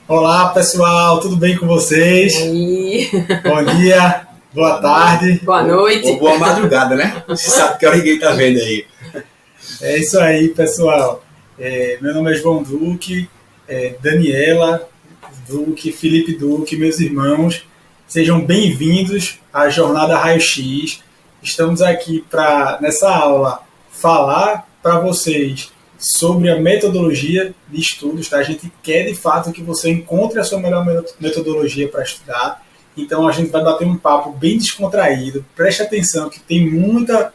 Olá, pessoal, tudo bem com vocês? E aí? Bom dia, boa tarde. Boa noite. Ou boa madrugada, né? Você sabe que hora ninguém tá vendo aí. É isso aí, pessoal. Meu nome é João Duque, Daniela Duque, Felipe Duque, meus irmãos. Sejam bem-vindos à Jornada Raio-X. Estamos aqui para, nessa aula, falar para vocês sobre a metodologia de estudos. Tá? A gente quer, de fato, que você encontre a sua melhor metodologia para estudar. Então, a gente vai bater um papo bem descontraído. Preste atenção que tem muita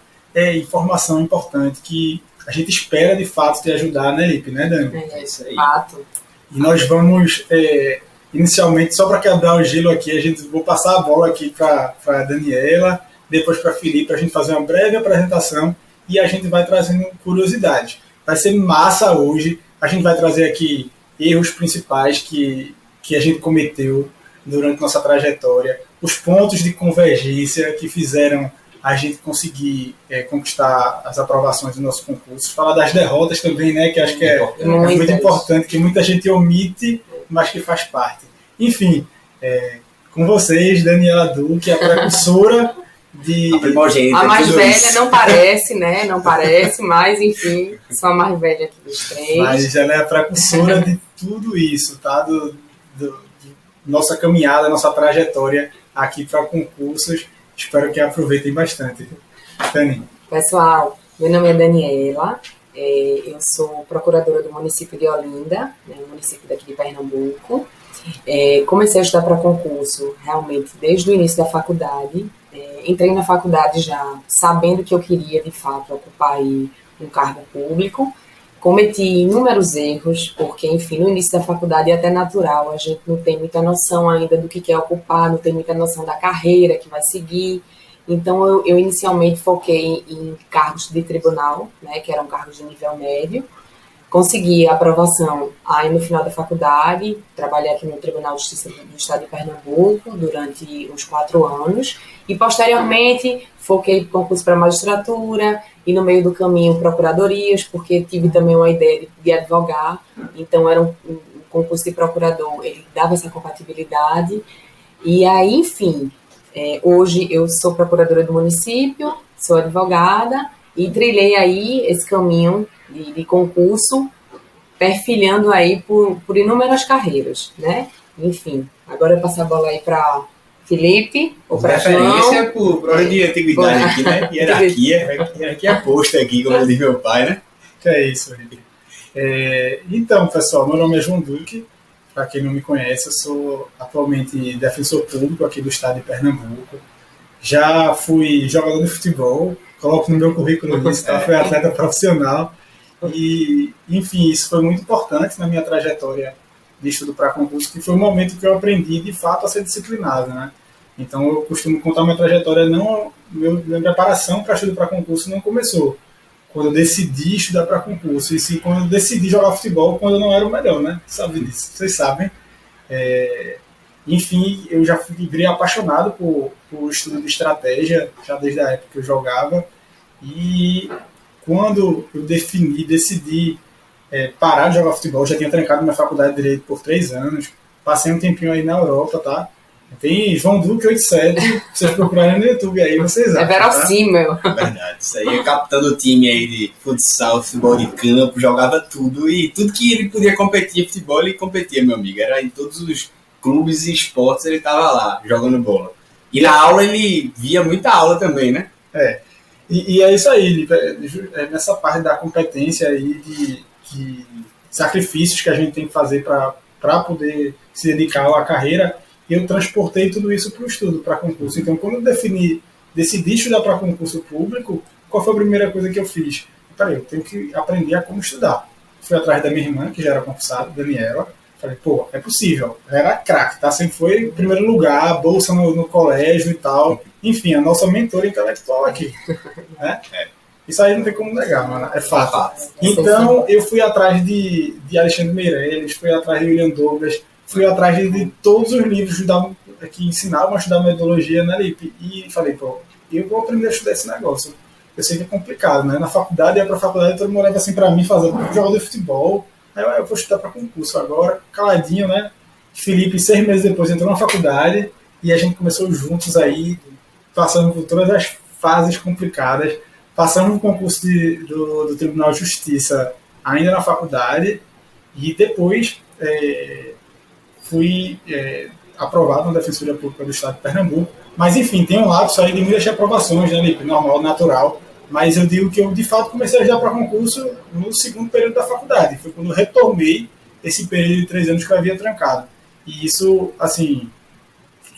informação importante que a gente espera, de fato, te ajudar, né, Lipe? Né, Dani? É isso aí. Fato. E nós vamos, inicialmente, só para quebrar o gelo aqui, vou passar a bola aqui para a Daniela, depois para a Felipe, para a gente fazer uma breve apresentação e a gente vai trazendo curiosidades. Vai ser massa hoje. A gente vai trazer aqui erros principais que a gente cometeu durante nossa trajetória, os pontos de convergência que fizeram a gente conseguir conquistar as aprovações do nosso concurso. Falar das derrotas também, né, que acho que é muito importante, que muita gente omite, mas que faz parte. Enfim, com vocês, Daniela Duque, a precursora a mais velha não parece, né? Não parece, mas enfim, sou a mais velha aqui dos três. Mas ela é a precursora de tudo isso, tá? De nossa caminhada, nossa trajetória aqui para concursos. Espero que aproveitem bastante. Dani. Pessoal, meu nome é Daniela, eu sou procuradora do município de Olinda, né, município daqui de Pernambuco. Comecei a estudar para concurso realmente desde o início da faculdade. Entrei na faculdade já sabendo que eu queria, de fato, ocupar aí um cargo público. Cometi inúmeros erros, porque, enfim, no início da faculdade é até natural, a gente não tem muita noção ainda do que quer ocupar, não tem muita noção da carreira que vai seguir. Então, eu inicialmente foquei em cargos de tribunal, né, que eram cargos de nível médio. Consegui a aprovação aí no final da faculdade, trabalhei aqui no Tribunal de Justiça do Estado de Pernambuco durante uns 4 anos e, posteriormente, foquei em concurso para magistratura e, no meio do caminho, procuradorias, porque tive também uma ideia de advogar, então era um concurso de procurador, ele dava essa compatibilidade. E aí, enfim, hoje eu sou procuradora do município, sou advogada e trilhei aí esse caminho de concurso, perfilhando aí por inúmeras carreiras, né? Enfim, agora eu passo a bola aí para Felipe, ou para João. Referência por ordem de antiguidade aqui, né? Hierarquia posta aqui, como diz meu pai, né? Que é isso, Felipe. Então, pessoal, meu nome é João Duque. Para quem não me conhece, eu sou atualmente defensor público aqui do estado de Pernambuco. Já fui jogador de futebol, coloco no meu currículo isso, tá? Fui atleta profissional. E, enfim, isso foi muito importante na minha trajetória de estudo para concurso, que foi o momento que eu aprendi, de fato, a ser disciplinado, né? Então, eu costumo contar minha trajetória, minha preparação para estudo para concurso não começou quando eu decidi estudar para concurso, e sim quando eu decidi jogar futebol, quando eu não era o melhor, né? Sabe disso, vocês sabem. Enfim, eu já virei apaixonado por estudo de estratégia, já desde a época que eu jogava, e quando eu decidi parar de jogar futebol, já tinha trancado minha faculdade de Direito por 3 anos, passei um tempinho aí na Europa, tá? Tem João Duque 87, vocês procurarem no YouTube aí, vocês acham. É verossímil. Tá? Verdade, isso aí é capitão do time aí de futsal, futebol de campo, jogava tudo, e tudo que ele podia competir em futebol, ele competia, meu amigo, era em todos os clubes e esportes, ele tava lá, jogando bola. E na aula ele via muita aula também, né? E é isso aí, nessa parte da competência aí de sacrifícios que a gente tem que fazer para poder se dedicar à carreira, eu transportei tudo isso para o estudo, para concurso. Então, quando eu decidi estudar para concurso público, qual foi a primeira coisa que eu fiz? Peraí, eu tenho que aprender a como estudar. Fui atrás da minha irmã, que já era concursada, Daniela. Falei, pô, é possível. Ela era craque, tá? Sempre foi em primeiro lugar, bolsa no colégio e tal. Enfim, a nossa mentora intelectual aqui. Né? Isso aí não tem como negar, mano. É fato. Então, eu fui atrás de Alexandre Meirelles, fui atrás de William Douglas, fui atrás de todos os livros que ensinavam a estudar metodologia na LIP. E falei, pô, eu vou aprender a estudar esse negócio. Eu sei que é complicado, né? Na faculdade, ia pra faculdade, todo mundo olhava assim pra mim, fazendo jogador de futebol. Aí eu vou estudar para concurso agora, caladinho, né? Felipe, 6 meses depois, entrou na faculdade e a gente começou juntos aí, passando por todas as fases complicadas, passando no concurso do Tribunal de Justiça ainda na faculdade e depois fui aprovado na Defensoria Pública do Estado de Pernambuco. Mas, enfim, tem um lapso aí de muitas aprovações, né, Lipe? Normal, natural. Mas eu digo que eu, de fato, comecei a estudar para concurso no segundo período da faculdade. Foi quando eu retomei esse período de 3 anos que eu havia trancado. E isso, assim,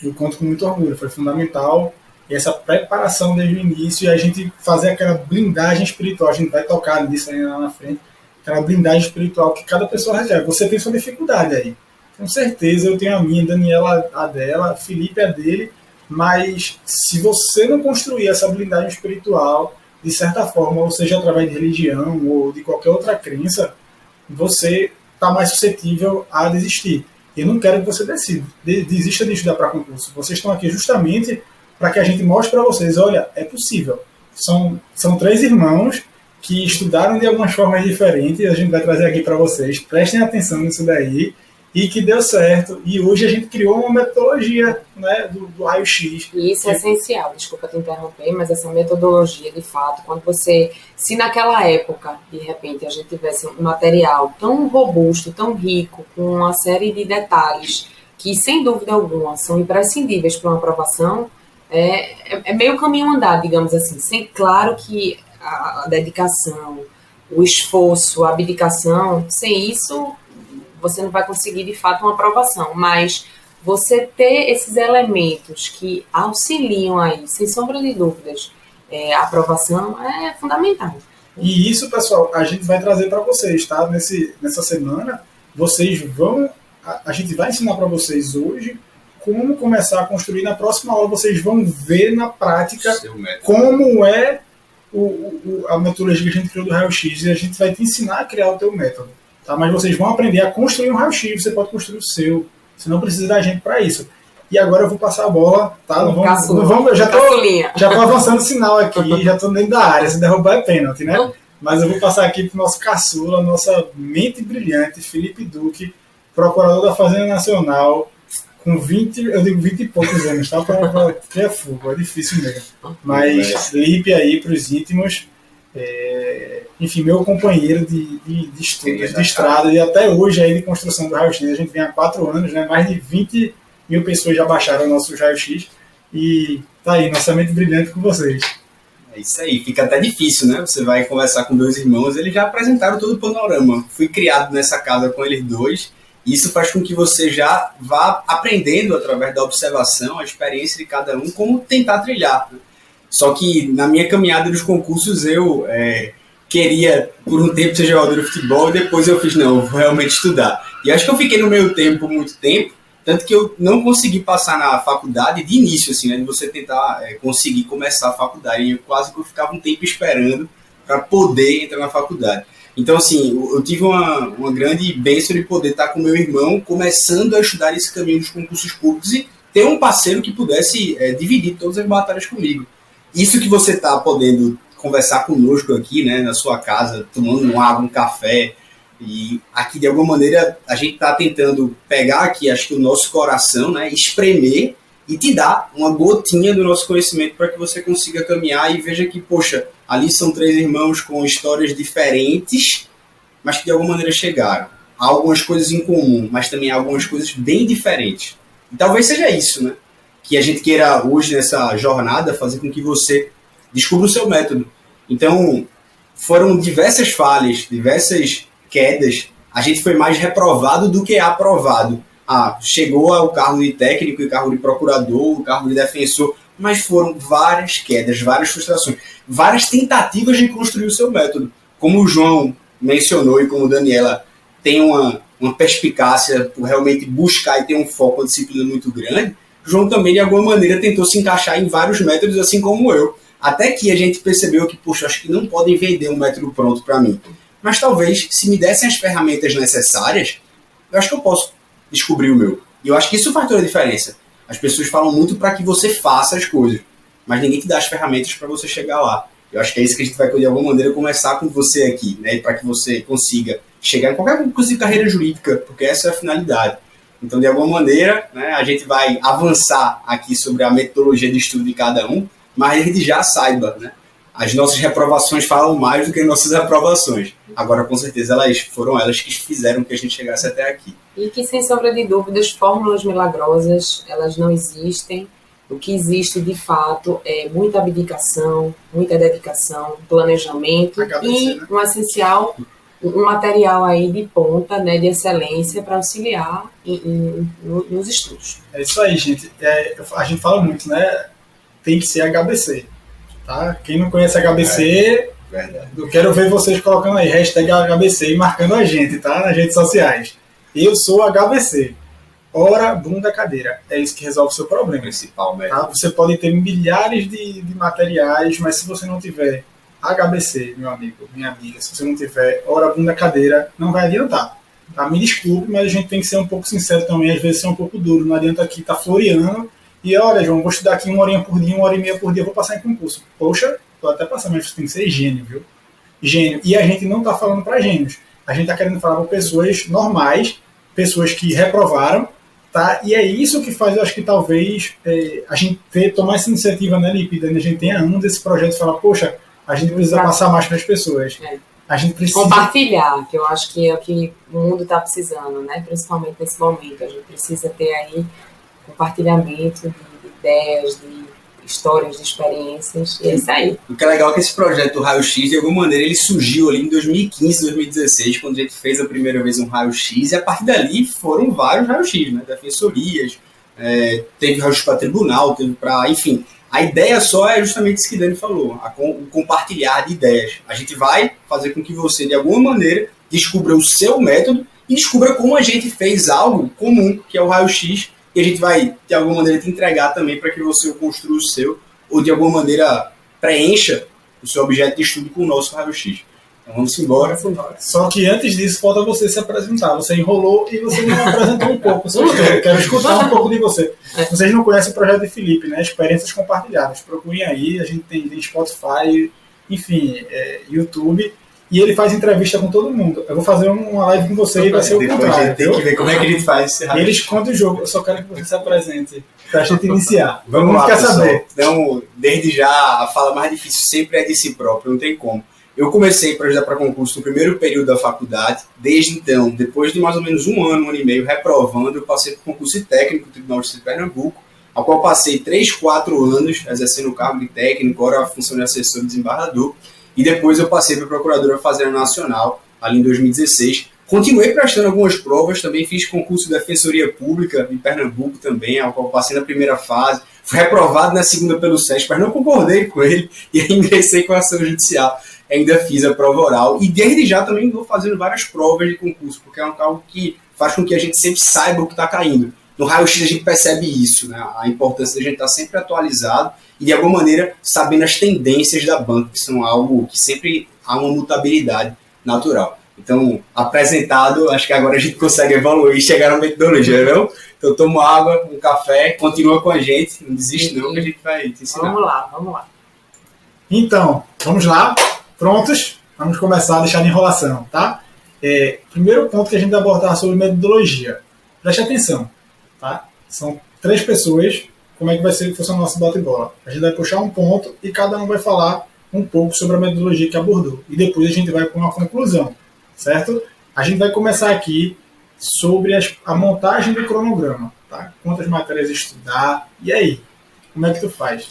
eu conto com muito orgulho. Foi fundamental. E essa preparação desde o início e a gente fazer aquela blindagem espiritual. A gente vai tocar nisso aí lá na frente. Aquela blindagem espiritual que cada pessoa recebe. Você tem sua dificuldade aí. Com certeza eu tenho a minha, Daniela a dela, Felipe a dele. Mas se você não construir essa blindagem espiritual, de certa forma, ou seja, através de religião ou de qualquer outra crença, você está mais suscetível a desistir. Eu não quero que você desista de estudar para concurso. Vocês estão aqui justamente para que a gente mostre para vocês, olha, é possível. São 3 irmãos que estudaram de algumas formas diferentes, a gente vai trazer aqui para vocês. Prestem atenção nisso daí. E que deu certo. E hoje a gente criou uma metodologia, né, do raio-x. E isso é essencial, desculpa te interromper, mas essa metodologia, de fato, quando se naquela época, de repente, a gente tivesse um material tão robusto, tão rico, com uma série de detalhes que, sem dúvida alguma, são imprescindíveis para uma aprovação, é meio caminho andado, digamos assim. Claro que a dedicação, o esforço, a abdicação, sem isso você não vai conseguir, de fato, uma aprovação. Mas você ter esses elementos que auxiliam aí, sem sombra de dúvidas, a aprovação é fundamental. E isso, pessoal, a gente vai trazer para vocês, tá? Nessa semana, vocês vão... A gente vai ensinar para vocês hoje como começar a construir. Na próxima aula, vocês vão ver na prática como é a metodologia que a gente criou do raio-x. E a gente vai te ensinar a criar o teu método. Tá? Mas vocês vão aprender a construir um raio-x, você pode construir o seu. Você não precisa da gente para isso. E agora eu vou passar a bola, tá? Não vamos, eu já tô avançando o sinal aqui, já tô dentro da área, se derrubar é pênalti, né? Mas eu vou passar aqui pro nosso caçula, nossa mente brilhante, Felipe Duque, procurador da Fazenda Nacional, com 20 e poucos anos, tá? Porque é fogo, é difícil mesmo. Mas Lipe aí pros íntimos. Enfim, meu companheiro de estudos, de estrada, e até hoje aí de construção do raio-x. A gente vem há 4 anos, né? Mais de 20 mil pessoas já baixaram o nosso raio-x e tá aí, nossa mente brilhante com vocês. É isso aí, fica até difícil, né? Você vai conversar com 2 irmãos, eles já apresentaram todo o panorama. Fui criado nessa casa com eles 2, e isso faz com que você já vá aprendendo através da observação, a experiência de cada um, como tentar trilhar, né? Só que na minha caminhada dos concursos eu queria por um tempo ser jogador de futebol e depois eu fiz, não, eu vou realmente estudar. E acho que eu fiquei no meio tempo muito tempo, tanto que eu não consegui passar na faculdade de início, assim, né, de você tentar conseguir começar a faculdade. E eu quase que eu ficava um tempo esperando para poder entrar na faculdade. Então, assim, eu tive uma grande bênção de poder estar com meu irmão começando a estudar esse caminho dos concursos públicos e ter um parceiro que pudesse dividir todas as batalhas comigo. Isso que você está podendo conversar conosco aqui, né, na sua casa, tomando uma água, um café, e aqui de alguma maneira a gente está tentando pegar aqui, acho que o nosso coração, né, espremer e te dar uma gotinha do nosso conhecimento para que você consiga caminhar e veja que, poxa, ali são 3 irmãos com histórias diferentes, mas que de alguma maneira chegaram. Há algumas coisas em comum, mas também há algumas coisas bem diferentes. E talvez seja isso, né? Que a gente queira hoje nessa jornada fazer com que você descubra o seu método. Então, foram diversas falhas, diversas quedas. A gente foi mais reprovado do que aprovado. Chegou ao cargo de técnico, o cargo de procurador, o cargo de defensor, mas foram várias quedas, várias frustrações, várias tentativas de construir o seu método. Como o João mencionou e como a Daniela tem uma perspicácia por realmente buscar e ter um foco, uma disciplina muito grande, João também, de alguma maneira, tentou se encaixar em vários métodos, assim como eu. Até que a gente percebeu que, poxa, acho que não podem vender um método pronto para mim. Mas talvez, se me dessem as ferramentas necessárias, eu acho que eu posso descobrir o meu. E eu acho que isso faz toda a diferença. As pessoas falam muito para que você faça as coisas, mas ninguém te dá as ferramentas para você chegar lá. Eu acho que é isso que a gente vai, de alguma maneira, começar com você aqui, né? Para que você consiga chegar em qualquer concurso de carreira jurídica, porque essa é a finalidade. Então, de alguma maneira, né, a gente vai avançar aqui sobre a metodologia de estudo de cada um, mas a gente já saiba, né? As nossas reprovações falam mais do que nossas aprovações. Agora, com certeza, foram elas que fizeram que a gente chegasse até aqui. E que, sem sombra de dúvidas, fórmulas milagrosas, elas não existem. O que existe, de fato, é muita abdicação, muita dedicação, planejamento e um essencial, um material aí de ponta, né, de excelência para auxiliar nos estudos. É isso aí, gente. A gente fala muito, né? Tem que ser HBC. Tá? Quem não conhece HBC, eu quero ver vocês colocando aí hashtag HBC e marcando a gente, tá? Nas redes sociais. Eu sou HBC. Hora, bunda, cadeira. É isso que resolve o seu problema. Principal, né? Tá? Você pode ter milhares de materiais, mas se você não tiver HBC, meu amigo, minha amiga, se você não tiver hora, bunda, cadeira, não vai adiantar. Tá? Me desculpe, mas a gente tem que ser um pouco sincero também, às vezes ser um pouco duro. Não adianta aqui estar floreando. E olha, João, vou estudar aqui 1 horinha por dia, 1 hora e meia por dia, vou passar em concurso. Poxa, tô até passando, mas você tem que ser gênio, viu? Gênio. E a gente não tá falando para gênios. A gente tá querendo falar para pessoas normais, pessoas que reprovaram, tá? E é isso que faz, eu acho que talvez a gente tomar essa iniciativa, né, Lípida? A gente tenha esse projeto de falar, poxa, a gente precisa passar mais para as pessoas. A gente precisa compartilhar, que eu acho que é o que o mundo está precisando, né? Principalmente nesse momento. A gente precisa ter aí compartilhamento de ideias, de histórias, de experiências, e é isso aí. O que é legal é que esse projeto do Raio-X, de alguma maneira, ele surgiu ali em 2015, 2016, quando a gente fez a primeira vez um Raio-X, e a partir dali foram vários Raio-X, né? Defensorias, teve Raio-X para tribunal, teve para... Enfim, a ideia só é justamente isso que Dani falou, o compartilhar de ideias. A gente vai fazer com que você, de alguma maneira, descubra o seu método e descubra como a gente fez algo comum, que é o Raio-X, e a gente vai, de alguma maneira, te entregar também para que você construa o seu, ou de alguma maneira preencha o seu objeto de estudo com o nosso Raio-X. Então vamos embora. Só que antes disso, falta você se apresentar. Você enrolou e você não apresentou um pouco. Eu quero escutar um pouco de você. Vocês não conhecem o projeto de Felipe, né? Experiências compartilhadas. Procurem aí, a gente tem Spotify, enfim, YouTube. E ele faz entrevista com todo mundo. Eu vou fazer uma live com você e vai ser o contrário. Tem que ver como é que a gente faz esse Raio-X. E ele esconde o jogo. Eu só quero que você se apresente para a gente iniciar. Vamos lá, quer saber. Então, desde já, a fala mais difícil sempre é de si próprio, não tem como. Eu comecei para ajudar para concurso no primeiro período da faculdade. Desde então, depois de mais ou menos um ano e meio reprovando, eu passei para o concurso técnico do Tribunal de Justiça de Pernambuco, ao qual passei 3, 4 anos exercendo o cargo de técnico, agora a função de assessor e desembargador. E depois eu passei para a Procuradora Fazenda Nacional, ali em 2016. Continuei prestando algumas provas, também fiz concurso de Defensoria Pública em Pernambuco também, ao qual passei na primeira fase. Fui reprovado na segunda pelo SESC, mas não concordei com ele e aí ingressei com a ação judicial. Ainda fiz a prova oral e desde já também vou fazendo várias provas de concurso, porque é algo que faz com que a gente sempre saiba o que está caindo. No Raio-X a gente percebe isso, né? A importância de a gente estar sempre atualizado e, de alguma maneira, sabendo as tendências da banca, que são algo que sempre há uma mutabilidade natural. Então, apresentado, acho que agora a gente consegue evoluir e chegar na metodologia, não? Então, toma água, um café, continua com a gente, não desiste não, que a gente vai te ensinar. Vamos lá. Então, vamos lá, prontos? Vamos começar a deixar de enrolação, tá? Primeiro ponto que a gente vai abordar sobre metodologia. Preste atenção, tá? São 3 pessoas. Como é que vai ser que funciona o nosso bate-bola? A gente vai puxar um ponto e cada um vai falar um pouco sobre a metodologia que abordou. E depois a gente vai para uma conclusão, certo? A gente vai começar aqui sobre a montagem do cronograma, tá? Quantas matérias estudar, e aí? Como é que tu faz?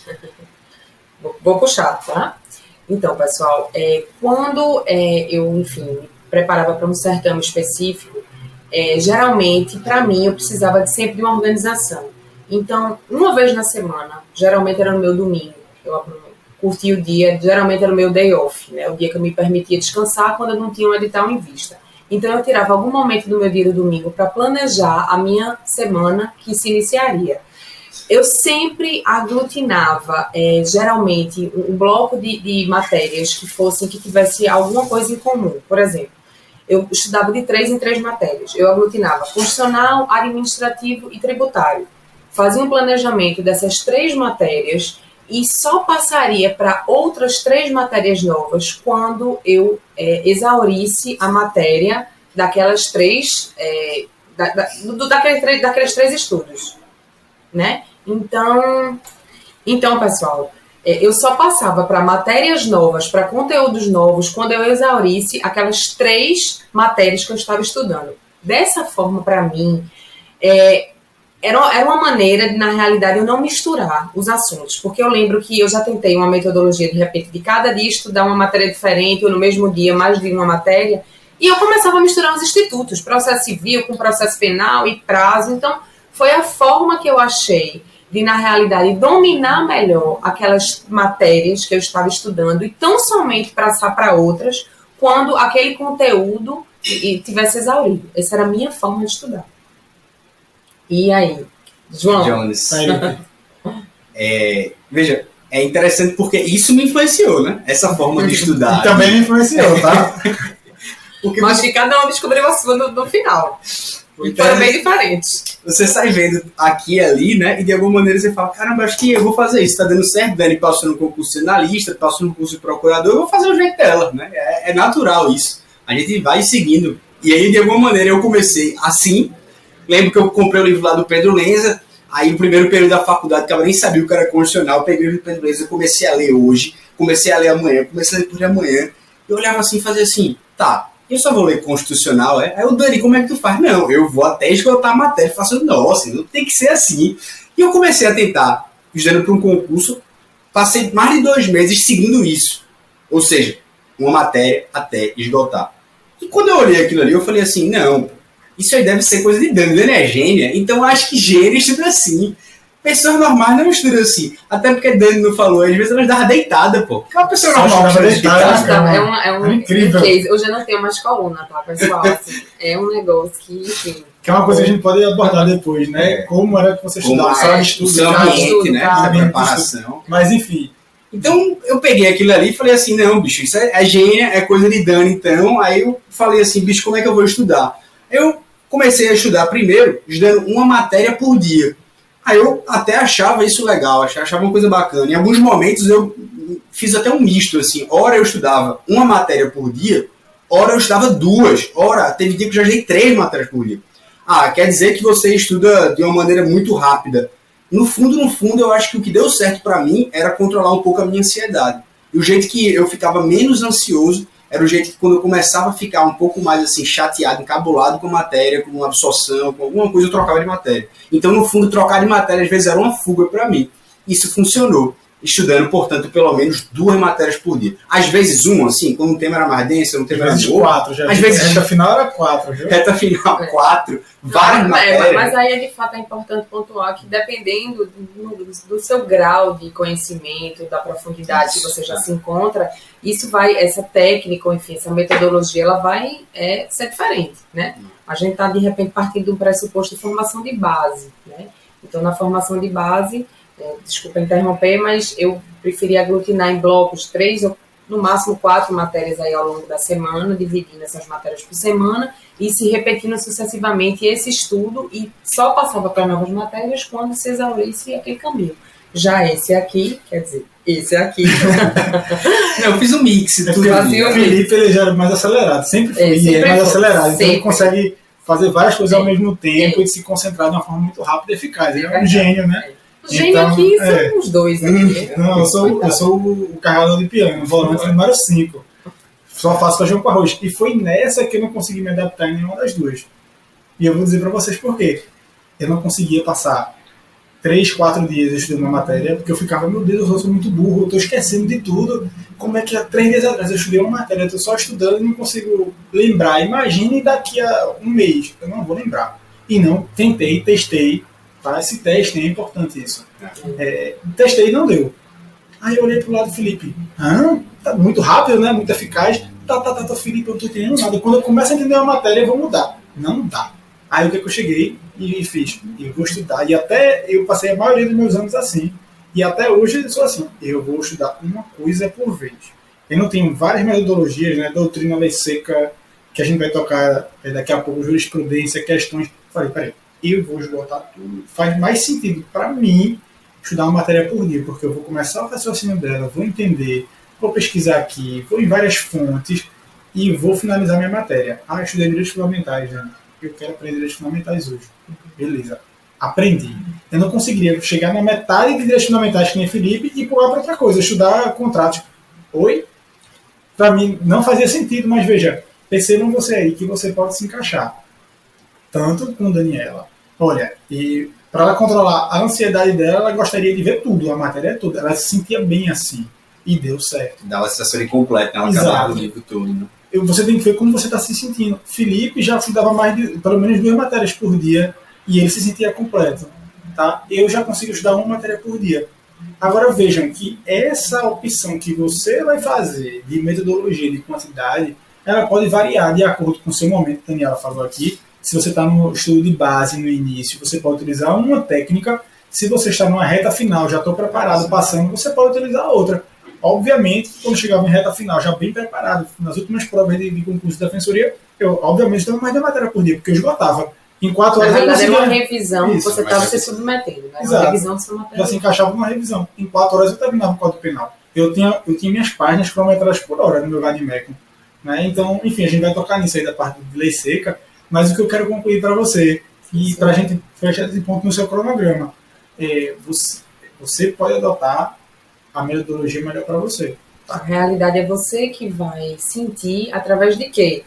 Vou puxar, tá? Então, pessoal, quando eu, enfim, me preparava para um certame específico, geralmente, para mim, eu precisava sempre de uma organização. Então, uma vez na semana, geralmente era no meu domingo, eu curtia o dia, geralmente era o meu day off, né? O dia que eu me permitia descansar quando eu não tinha um edital em vista. Então, eu tirava algum momento do meu dia do domingo para planejar a minha semana que se iniciaria. Eu sempre aglutinava, geralmente, um bloco de matérias que tivesse alguma coisa em comum. Por exemplo, eu estudava de 3 em 3 matérias. Eu aglutinava constitucional, administrativo e tributário. Fazia um planejamento dessas 3 matérias e só passaria para outras 3 matérias novas quando eu exaurisse a matéria daquelas 3 daqueles 3 estudos, né? Então, pessoal, eu só passava para matérias novas, para conteúdos novos, quando eu exaurisse aquelas 3 matérias que eu estava estudando. Dessa forma, para mim, era uma maneira, na realidade, eu não misturar os assuntos, porque eu lembro que eu já tentei uma metodologia, de repente, de cada dia estudar uma matéria diferente, ou no mesmo dia mais de uma matéria, e eu começava a misturar os institutos, processo civil com processo penal e prazo. Então, foi a forma que eu achei de, na realidade, dominar melhor aquelas matérias que eu estava estudando e tão somente passar para outras quando aquele conteúdo tivesse exaurido. Essa era a minha forma de estudar. E aí, João? Jones. Veja, é interessante porque isso me influenciou, né? Essa forma de estudar. E também me influenciou, tá? Mas que cada um descobriu a sua no final. Foram bem diferentes. Você sai vendo aqui e ali, né? E de alguma maneira você fala, caramba, acho que eu vou fazer isso. Tá dando certo, Dani passou no concurso de analista, passou no concurso de procurador, eu vou fazer o jeito dela, né? É natural isso. A gente vai seguindo. E aí, de alguma maneira, eu comecei assim. Lembro que eu comprei o livro lá do Pedro Lenza. Aí, no primeiro período da faculdade, que eu nem sabia o que era constitucional, eu peguei o livro do Pedro Lenza, comecei a ler hoje, comecei a ler amanhã, comecei a ler por amanhã. Eu olhava assim e fazia assim, tá, eu só vou ler constitucional, é? Aí o Dani, como é que tu faz? Não, eu vou até esgotar a matéria, faço, nossa, não tem que ser assim. E eu comecei a tentar, estudando para um concurso, passei mais de 2 meses seguindo isso. Ou seja, uma matéria até esgotar. E quando eu olhei aquilo ali, eu falei assim, não, isso aí deve ser coisa de Dani, Dani é gênia, então eu acho que gênia estuda assim. Pessoas normais não estudam assim. Até porque Dani não falou, às vezes elas estavam deitada, pô. Que é uma pessoa normal estuda deitada. É um incrível case. Eu já não tenho mais coluna, tá, pessoal? Assim, é um negócio que, enfim. Que é uma coisa que a gente pode abordar depois, né? Como era que você estudava, sala de estudo, seu ambiente, né? A preparação. Mas enfim. Então, eu peguei aquilo ali e falei assim, não, bicho, isso é gênia, é coisa de Dani, então. Aí eu falei assim, bicho, como é que eu vou estudar? Eu comecei a estudar primeiro, estudando uma matéria por dia. Aí eu até achava isso legal, achava uma coisa bacana. Em alguns momentos eu fiz até um misto, assim. Ora eu estudava uma matéria por dia, ora eu estudava 2. Ora, teve dia que eu já estudei 3 matérias por dia. Ah, quer dizer que você estuda de uma maneira muito rápida. No fundo, eu acho que o que deu certo pra mim era controlar um pouco a minha ansiedade. E o jeito que eu ficava menos ansioso era o jeito que quando eu começava a ficar um pouco mais assim, chateado, encabulado com matéria, com uma absorção, com alguma coisa, eu trocava de matéria. Então, no fundo, trocar de matéria às vezes era uma fuga para mim. Isso funcionou. Estudando, portanto, pelo menos 2 matérias por dia. Às vezes uma, assim, quando o tema era mais denso, o tema era boa. 4, já. Às vezes reta final era 4, viu? Reta final 4, várias matérias. Mas aí, de fato, é importante pontuar que dependendo do seu grau de conhecimento, da profundidade que você já se encontra, essa técnica, ou enfim, essa metodologia, ela vai ser diferente, né? A gente está, de repente, partindo de um pressuposto de formação de base, né? Então, na formação de base, desculpa interromper, mas eu preferi aglutinar em blocos 3 ou no máximo 4 matérias aí ao longo da semana, dividindo essas matérias por semana e se repetindo sucessivamente esse estudo, e só passava para novas matérias quando se exaurisse aquele caminho. Já esse aqui, quer dizer, esse aqui. Não, eu fiz um mix. O Felipe, ele já era mais acelerado, sempre foi, mais acelerado, então ele consegue fazer várias coisas ao mesmo tempo e se concentrar de uma forma muito rápida e eficaz. Ele é um gênio, né? O gênio aqui são os dois. Não, eu sou o carregador de piano, volante número 5. Só faço feijão com arroz. E foi nessa que eu não consegui me adaptar em nenhuma das duas. E eu vou dizer pra vocês por quê. Eu não conseguia passar 3, 4 dias estudando uma matéria, porque eu ficava, meu Deus, eu sou muito burro, eu tô esquecendo de tudo. Como é que há 3 dias atrás eu estudei uma matéria, eu tô só estudando e não consigo lembrar. Imagine daqui a um mês, eu não vou lembrar. E não, testei. Tá? Esse teste é importante isso. Testei e não deu. Aí eu olhei pro lado do Felipe. Tá muito rápido, né? Muito eficaz. Tá, Felipe, eu não tô entendendo nada. Quando eu começo a entender uma matéria, eu vou mudar. Não dá. Aí o que eu cheguei e fiz? Eu vou estudar. E até eu passei a maioria dos meus anos assim. E até hoje eu sou assim. Eu vou estudar uma coisa por vez. Eu não tenho várias metodologias, né? Doutrina, lei seca, que a gente vai tocar daqui a pouco, jurisprudência, questões. Falei, peraí. Eu vou esgotar tudo. Faz mais sentido para mim estudar uma matéria por dia, porque eu vou começar o raciocínio dela, vou entender, vou pesquisar aqui, vou em várias fontes e vou finalizar minha matéria. Eu estudei direitos fundamentais, né? eu quero aprender direitos fundamentais hoje. Beleza, aprendi. Eu não conseguiria chegar na metade de direitos fundamentais que nem Felipe e pular para outra coisa, estudar contratos. Oi? Para mim não fazia sentido, mas veja, percebam você aí que você pode se encaixar. Tanto com Daniela. Olha, e para ela controlar a ansiedade dela, ela gostaria de ver tudo, a matéria toda. Ela se sentia bem assim. E deu certo. Dá uma sensação de completa, ela acabava o livro todo. Né? Você tem que ver como você está se sentindo. Felipe já estudava mais de, pelo menos 2 matérias por dia e ele se sentia completo. Tá? Eu já consigo estudar 1 matéria por dia. Agora vejam que essa opção que você vai fazer de metodologia, de quantidade, ela pode variar de acordo com o seu momento, a Daniela falou aqui. Se você está no estudo de base, no início, você pode utilizar uma técnica. Se você está numa reta final, já estou preparado, passando, você pode utilizar outra. Obviamente, quando chegava em reta final, já bem preparado, nas últimas provas de concurso de defensoria, eu, obviamente, estava mais de matéria por dia, porque eu esgotava. Em 4 horas eu conseguia... era uma revisão que você estava se submetendo. Né? Exato. Uma revisão de sua matéria. Já se encaixava numa revisão. Em 4 horas eu terminava o Código Penal. Eu tinha minhas páginas cronometradas por hora no meu Vadimeco. Né? Então, enfim, a gente vai tocar nisso aí da parte de lei seca, mas o que eu quero concluir para você, e para a gente fechar esse ponto no seu cronograma, você pode adotar a metodologia melhor para você. Tá? A realidade é você que vai sentir através de quê?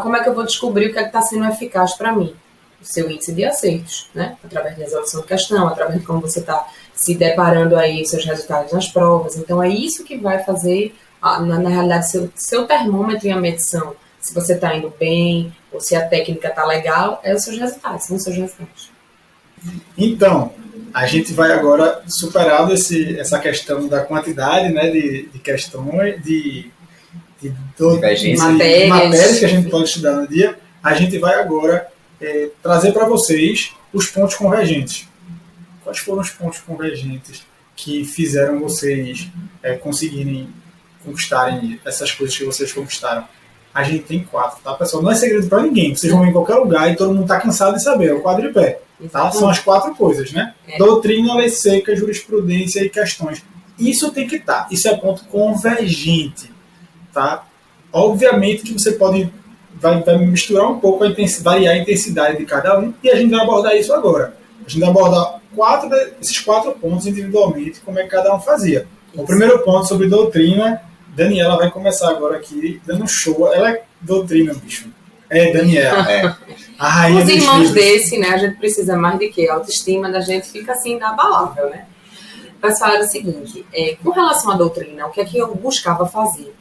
Como é que eu vou descobrir o que é está sendo eficaz para mim? O seu índice de aceitos, né? Através da resolução de questão, através de como você está se deparando aí os seus resultados nas provas. Então, é isso que vai fazer, na realidade, seu termômetro e a medição. Se você está indo bem, ou se a técnica está legal, são os seus resultados. Então, a gente vai agora, superado essa questão da quantidade, né, de questões, de matérias que a gente pode estudar no dia, a gente vai agora trazer para vocês os pontos convergentes. Quais foram os pontos convergentes que fizeram vocês conseguirem conquistarem essas coisas que vocês conquistaram? A gente tem 4, tá, pessoal? Não é segredo para ninguém. Vocês vão em qualquer lugar e todo mundo está cansado de saber. É o quadripé. Tá? São as 4 coisas, né? Doutrina, lei seca, jurisprudência e questões. Isso tem que estar. Isso é ponto convergente. Tá? Obviamente que você vai misturar um pouco, variar a intensidade de cada um, e a gente vai abordar isso agora. A gente vai abordar esses 4 pontos individualmente, como é que cada um fazia. O primeiro ponto sobre doutrina, Daniela vai começar agora aqui, dando um show. Ela é doutrina, bicho. Daniela. A rainha os dos irmãos livros. desse, né? A gente precisa mais de quê? A autoestima da gente fica assim, inabalável, né? Mas falar o seguinte, com relação à doutrina, o que é que eu buscava fazer?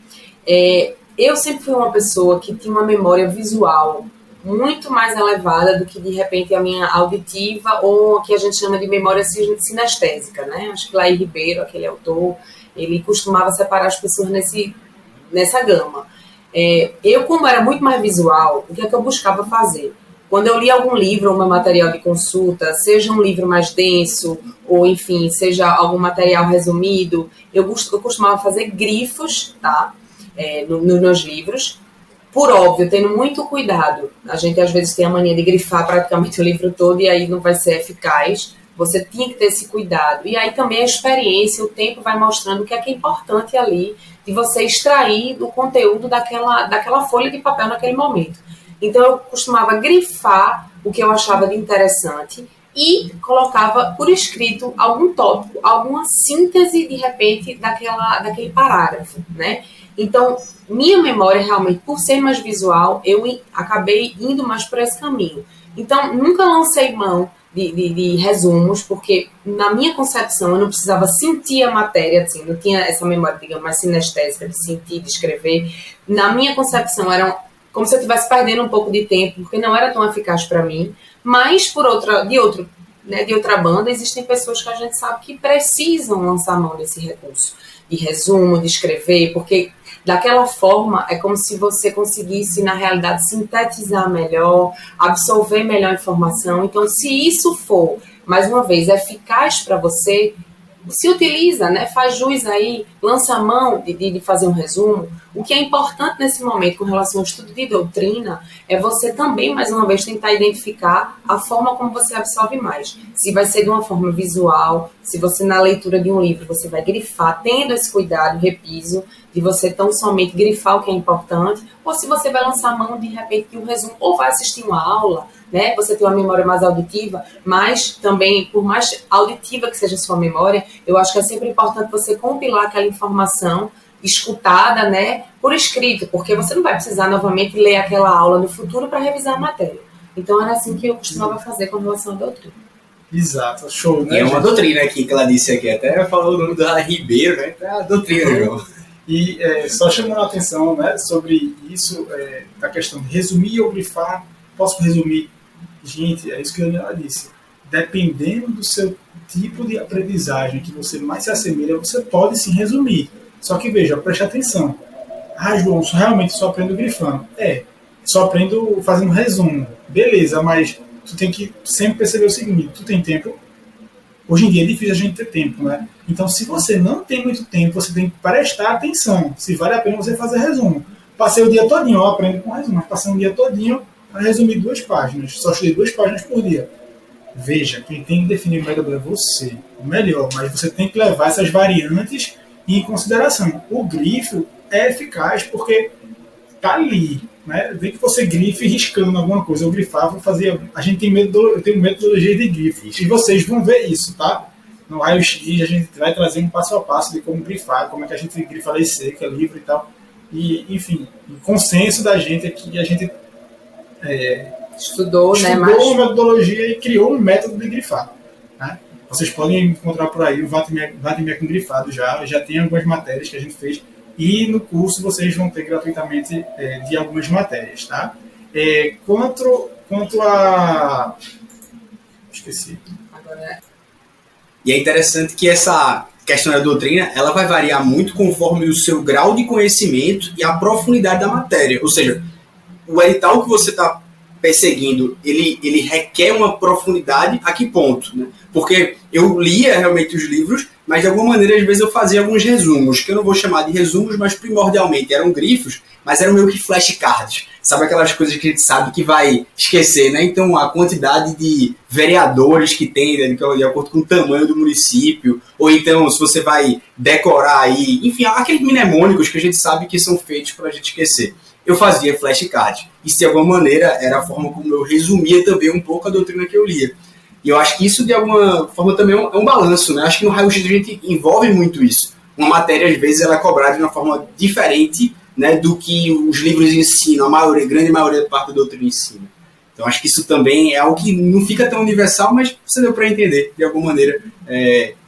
Eu sempre fui uma pessoa que tinha uma memória visual muito mais elevada do que, de repente, a minha auditiva ou o que a gente chama de memória sinestésica, né? Acho que Laí Ribeiro, aquele autor, ele costumava separar as pessoas nessa gama. Eu, como era muito mais visual, o que é que eu buscava fazer? Quando eu li algum livro ou meu material de consulta, seja um livro mais denso, ou enfim, seja algum material resumido, eu costumava fazer grifos, tá? Nos meus livros. Por óbvio, tendo muito cuidado. A gente às vezes tem a mania de grifar praticamente o livro todo e aí não vai ser eficaz. Você tinha que ter esse cuidado. E aí também a experiência, o tempo vai mostrando o que é importante ali de você extrair do conteúdo daquela folha de papel naquele momento. Então eu costumava grifar o que eu achava de interessante e colocava por escrito algum tópico, alguma síntese, de repente, daquele parágrafo, né? Então, minha memória, realmente, por ser mais visual, eu acabei indo mais por esse caminho. Então, nunca lancei mão de resumos, porque, na minha concepção, eu não precisava sentir a matéria, assim, não tinha essa memória, digamos, mais sinestésica de sentir, de escrever. Na minha concepção, era como se eu estivesse perdendo um pouco de tempo, porque não era tão eficaz para mim, mas, de outra banda, existem pessoas que a gente sabe que precisam lançar mão desse recurso, de resumo, de escrever, porque daquela forma é como se você conseguisse, na realidade, sintetizar melhor, absorver melhor a informação. Então, se isso for, mais uma vez, eficaz para você, se utiliza, né? Faz jus aí, lança a mão de fazer um resumo. O que é importante nesse momento com relação ao estudo de doutrina é você também, mais uma vez, tentar identificar a forma como você absorve mais. Se vai ser de uma forma visual, se você na leitura de um livro você vai grifar, tendo esse cuidado, repiso, de você tão somente grifar o que é importante, ou se você vai lançar mão de repente de um resumo, ou vai assistir uma aula, né? Você tem uma memória mais auditiva, mas também, por mais auditiva que seja a sua memória, eu acho que é sempre importante você compilar aquela informação escutada, né, por escrito, porque você não vai precisar novamente ler aquela aula no futuro para revisar a matéria. Então era assim que eu costumava fazer com relação à doutrina. Exato, show, né? E é uma doutrina aqui que ela disse aqui, até falou o nome da Ribeiro, né? É a doutrina, meu. E só chamando a atenção, né, sobre isso, da questão de resumir ou grifar, posso resumir? Gente, é isso que a Daniela disse. Dependendo do seu tipo de aprendizagem que você mais se assemelha, você pode sim resumir. Só que veja, preste atenção. Ah, João, realmente só aprendo grifando. Só aprendo fazendo resumo. Beleza, mas tu tem que sempre perceber o seguinte, tu tem tempo. Hoje em dia é difícil a gente ter tempo, né? Então, se você não tem muito tempo, você tem que prestar atenção. Se vale a pena você fazer resumo. Passei o dia todinho, eu aprendo com resumo, mas passei um dia todinho para resumir 2 páginas. Só estudei 2 páginas por dia. Veja, quem tem que definir o método é você. O melhor, mas você tem que levar essas variantes em consideração. O grifo é eficaz porque tá ali, né? Vê que você grife riscando alguma coisa. Eu grifava, fazia. A gente tem eu tenho metodologia de grifo. E vocês vão ver isso, tá? No raio-x a gente vai trazer um passo a passo de como grifar, como é que a gente grifa lei seca, livro e tal. E, enfim, o consenso da gente é que a gente estudou né, a metodologia e criou um método de grifar, né? Vocês podem encontrar por aí o Vademecum grifado já tem algumas matérias que a gente fez e no curso vocês vão ter gratuitamente de algumas matérias, tá? Quanto a... Esqueci. E é interessante que essa questão da doutrina, ela vai variar muito conforme o seu grau de conhecimento e a profundidade da matéria. Ou seja, o edital que você está perseguindo, ele requer uma profundidade a que ponto, né? Porque eu lia realmente os livros, mas de alguma maneira às vezes eu fazia alguns resumos, que eu não vou chamar de resumos, mas primordialmente eram grifos, mas eram meio que flashcards, sabe aquelas coisas que a gente sabe que vai esquecer, né? Então a quantidade de vereadores que tem, né, de acordo com o tamanho do município, ou então se você vai decorar aí, enfim, aqueles mnemônicos que a gente sabe que são feitos para a gente esquecer. Eu fazia flashcard. Isso, de alguma maneira, era a forma como eu resumia também um pouco a doutrina que eu lia. E eu acho que isso, de alguma forma, também é um balanço, né? Acho que no raio-x a gente envolve muito isso. Uma matéria, às vezes, ela é cobrada de uma forma diferente, né, do que os livros ensinam, a grande maioria da parte da doutrina ensina. Então, acho que isso também é algo que não fica tão universal, mas você deu para entender, de alguma maneira,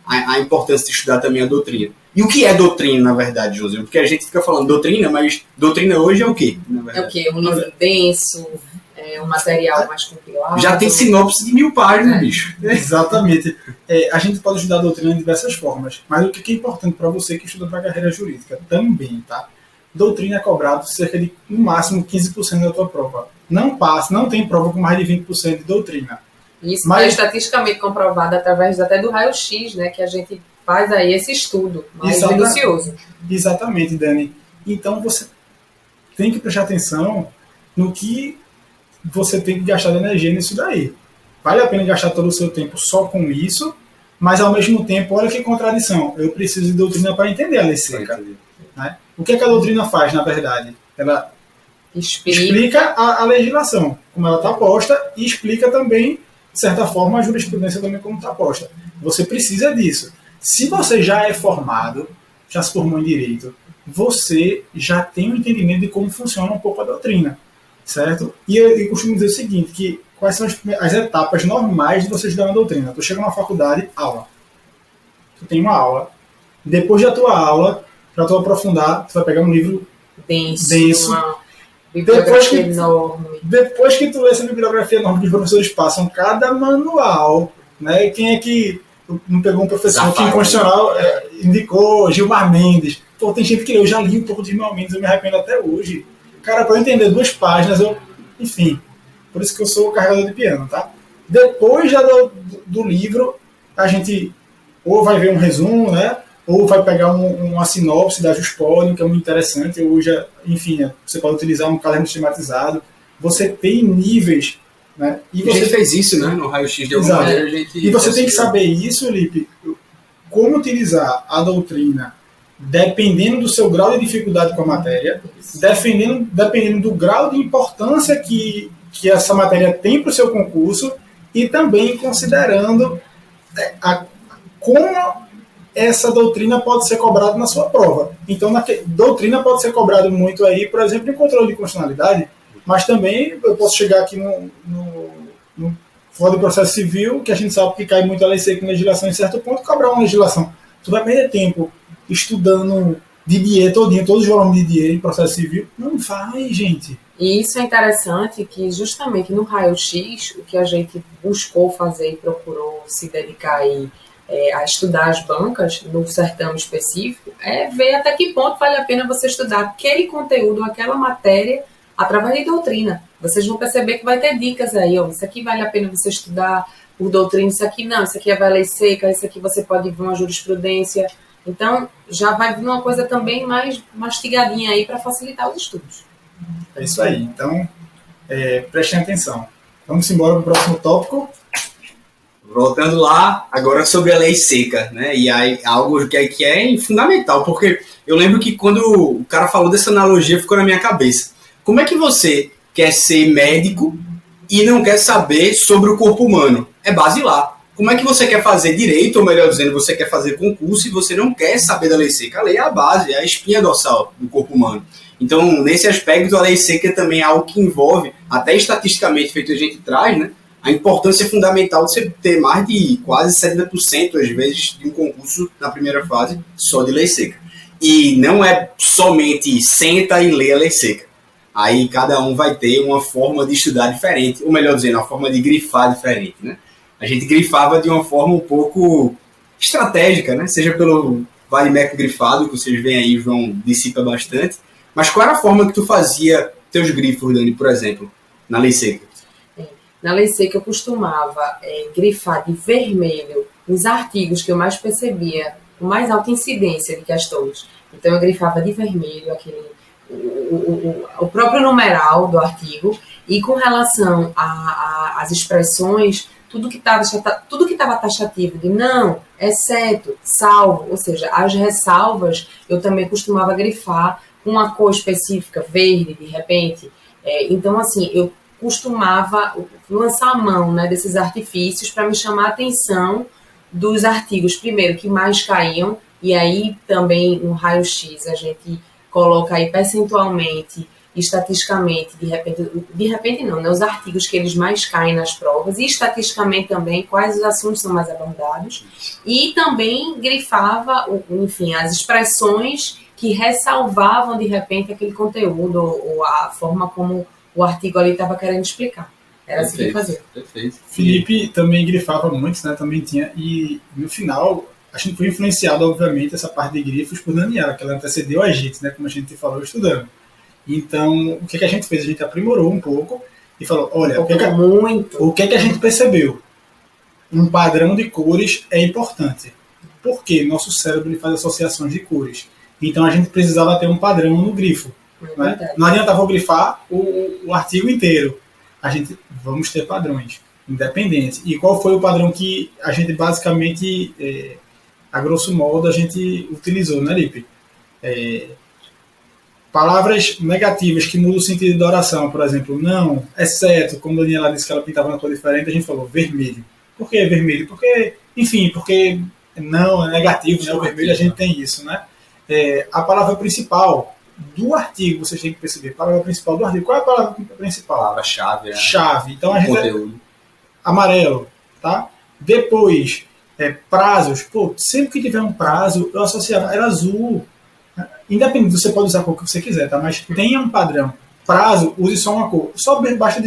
a importância de estudar também a doutrina. E o que é doutrina, na verdade, José? Porque a gente fica falando doutrina, mas doutrina hoje é o quê? É o quê? Um livro denso, um material mais compilado. Já tem sinopse de 1000 páginas, bicho. Exatamente. A gente pode estudar a doutrina de diversas formas, mas o que é importante para você que estuda para a carreira jurídica também, tá? Doutrina é cobrado cerca de, no máximo, 15% da tua prova. Não tem prova com mais de 20% de doutrina. Isso é estatisticamente comprovado através até do raio-x, né, que a gente faz aí esse estudo mais minucioso. Exatamente, Dani. Então você tem que prestar atenção no que você tem que gastar de energia nisso daí. Vale a pena gastar todo o seu tempo só com isso, mas ao mesmo tempo, olha que contradição. Eu preciso de doutrina para entender a lei seca. Né? O que a doutrina faz, na verdade? Ela explica a legislação, como ela está posta, e explica também, de certa forma, a jurisprudência também como está posta. Você precisa disso. Se você já é formado, já se formou em direito, você já tem um entendimento de como funciona um pouco a doutrina, certo? E eu costumo dizer o seguinte, que quais são as etapas normais de você estudar uma doutrina. Tu chega na faculdade, aula. Tu tem uma aula. Depois da tua aula, para tu aprofundar, tu vai pegar um livro denso. Uma bibliografia enorme. Depois que tu lê essa bibliografia enorme que os professores passam, cada manual, né? Quem é que não pegou um professor que em constitucional indicou Gilmar Mendes? Pô, tem gente que eu já li um pouco de Gilmar Mendes, eu me arrependo até hoje. Cara, para eu entender 2 páginas, enfim, por isso que eu sou carregador de piano, tá? Depois do livro, a gente ou vai ver um resumo, né? Ou vai pegar uma sinopse da Juspodium, que é muito interessante, ou já, enfim, você pode utilizar um caderno sistematizado. Você tem níveis, né? E você a gente fez isso, né? No raio-x de alguma maneira. E você tem que saber isso, Lipe, como utilizar a doutrina dependendo do seu grau de dificuldade com a matéria, dependendo do grau de importância que essa matéria tem para o seu concurso e também considerando como essa doutrina pode ser cobrada na sua prova. Então, doutrina pode ser cobrada muito aí, por exemplo, em controle de constitucionalidade, mas também eu posso chegar aqui no Código de Processo Civil, que a gente sabe que cai muito a lei seca em legislação em certo ponto, cobrar uma legislação. Tu vai perder tempo estudando Didier todinho, todos os volumes de Didier em processo civil. Não vai, gente. E isso é interessante que justamente no raio-x, o que a gente buscou fazer e procurou se dedicar aí, a estudar as bancas no certame específico, é ver até que ponto vale a pena você estudar aquele conteúdo, aquela matéria, através de doutrina. Vocês vão perceber que vai ter dicas aí, ó, isso aqui vale a pena você estudar por doutrina, isso aqui não, isso aqui é lei seca, isso aqui você pode ver uma jurisprudência. Então, já vai vir uma coisa também mais mastigadinha aí para facilitar os estudos. É isso aí. Então, prestem atenção. Vamos embora para o próximo tópico. Voltando lá, agora sobre a lei seca, né? E aí, algo que é fundamental, porque eu lembro que quando o cara falou dessa analogia, ficou na minha cabeça. Como é que você quer ser médico e não quer saber sobre o corpo humano? É basilar. Como é que você quer fazer direito, ou melhor dizendo, você quer fazer concurso e você não quer saber da lei seca? A lei é a base, é a espinha dorsal do corpo humano. Então, nesse aspecto, a lei seca também é algo que envolve, até estatisticamente feito a gente traz, né? A importância fundamental de você ter mais de quase 70%, às vezes, de um concurso na primeira fase só de lei seca. E não é somente senta e lê a lei seca. Aí cada um vai ter uma forma de estudar diferente, ou melhor dizendo, uma forma de grifar diferente, né? A gente grifava de uma forma um pouco estratégica, né? Seja pelo vale-meco grifado, que vocês veem aí, o João dissipa bastante. Mas qual era a forma que tu fazia teus grifos, Dani, por exemplo, na lei seca? Na lei seca eu costumava grifar de vermelho os artigos que eu mais percebia, com mais alta incidência de questões. Então eu grifava de vermelho o próprio numeral do artigo, e com relação às expressões, tudo que estava taxativo de não, exceto, salvo, ou seja, as ressalvas, eu também costumava grifar com uma cor específica, verde, de repente. Então, assim, eu costumava lançar a mão, né, desses artifícios para me chamar a atenção dos artigos, primeiro, que mais caíam, e aí também no raio-x a gente coloca aí percentualmente, estatisticamente, de repente não, né, os artigos que eles mais caem nas provas, e estatisticamente também quais os assuntos são mais abordados, e também grifava, enfim, as expressões que ressalvavam de repente aquele conteúdo ou a forma como o artigo ali estava querendo explicar. Era assim que fazia. Perfeito. Felipe também grifava muito, né? Também tinha. E no final, a gente foi influenciado, obviamente, essa parte de grifos por Daniela, que ela antecedeu a gente, né? Como a gente falou estudando. Então, o que a gente fez? A gente aprimorou um pouco e falou, olha, o que a gente percebeu? Um padrão de cores é importante. Por quê? Nosso cérebro ele faz associações de cores. Então, a gente precisava ter um padrão no grifo. Né? Não adiantava grifar o artigo inteiro. Vamos ter padrões independentes. E qual foi o padrão que a gente basicamente, a grosso modo, a gente utilizou, né, Lipe? Palavras negativas que mudam o sentido da oração, por exemplo, não, exceto, como a Daniela disse que ela pintava uma cor diferente, a gente falou vermelho. Por que vermelho? Porque não é negativo, né? O vermelho a gente tem isso, né? A palavra principal do artigo, vocês têm que perceber, a palavra principal do artigo. Qual é a palavra principal? Palavra-chave. Né? Chave. Então a gente conteúdo. Amarelo, tá? Depois, prazos. Pô, sempre que tiver um prazo, eu associava, era azul. Independente, você pode usar a cor que você quiser, tá? Mas tenha um padrão. Prazo, use só uma cor. Só basta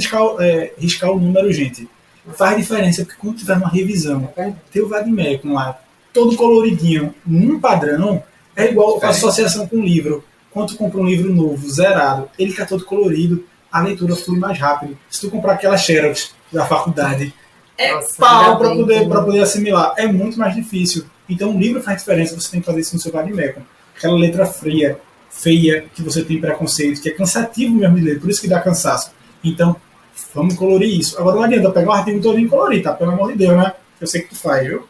riscar o número, gente. Faz diferença, porque quando tiver uma revisão, tem o vade-mecum lá, todo coloridinho, num padrão, é igual a associação com o livro. Quando tu compra um livro novo, zerado, ele está todo colorido, a leitura flui mais rápido. Se tu comprar aquela Xerox da faculdade, pau para poder assimilar. É muito mais difícil. Então o livro faz diferença, você tem que fazer isso no seu vade-mecum. Aquela letra feia, que você tem preconceito, que é cansativo mesmo de ler, por isso que dá cansaço. Então, vamos colorir isso. Agora não adianta pegar um artigo todo e colorir, tá? Pelo amor de Deus, né? Eu sei que tu faz, viu?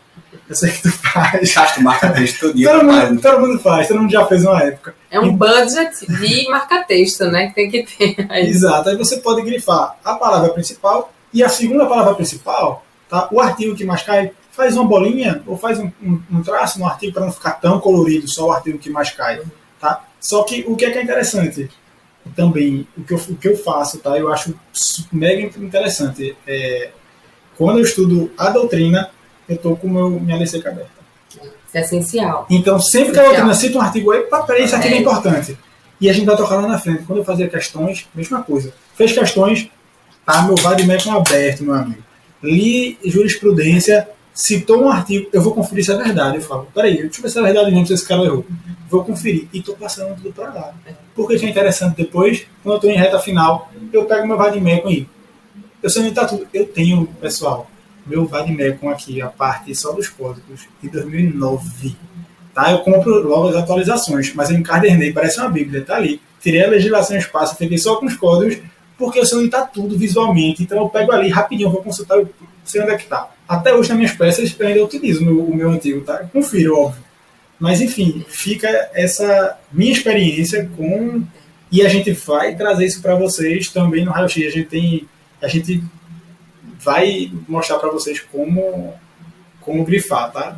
Eu sei que tu faz. Acho que marca texto todo dia. Todo mundo faz, todo mundo já fez uma época. É um budget de marca-texto, né? Que tem que ter aí. Exato, aí você pode grifar a palavra principal e a segunda palavra principal, tá? O artigo que mais cai, faz uma bolinha ou faz um traço no artigo para não ficar tão colorido, só o artigo que mais cai, tá? Só que o que é interessante também, o que eu faço, tá? Eu acho mega interessante. Quando eu estudo a doutrina, eu estou com minha lexeca aberta. Isso é essencial. Então, sempre que a doutrina cita um artigo aí, peraí, isso aqui é importante. E a gente vai tocar lá na frente. Quando eu fazia questões, mesma coisa. Fez questões, tá meu vademecum aberto, meu amigo. Li jurisprudência, citou um artigo, eu vou conferir se é verdade. Eu falo, peraí, deixa eu ver se é verdade mesmo, se esse cara errou. Vou conferir. E estou passando tudo para lá. Porque que é interessante depois, quando eu estou em reta final, eu pego meu vademecum aí. Eu sei onde tá tudo. Eu tenho, pessoal, meu vademecum aqui, a parte só dos códigos, de 2009. Tá? Eu compro logo as atualizações, mas eu encadernei, parece uma bíblia, tá ali. Tirei a legislação espaço, fiquei só com os códigos, porque eu sei onde tá tudo visualmente. Então eu pego ali rapidinho, vou consultar, eu sei onde é que tá. Até hoje nas minhas peças eu ainda utilizo o meu antigo, tá? Eu confiro, óbvio. Mas enfim, fica essa minha experiência com... E a gente vai trazer isso para vocês também no Raio X. A gente vai mostrar para vocês como grifar, tá?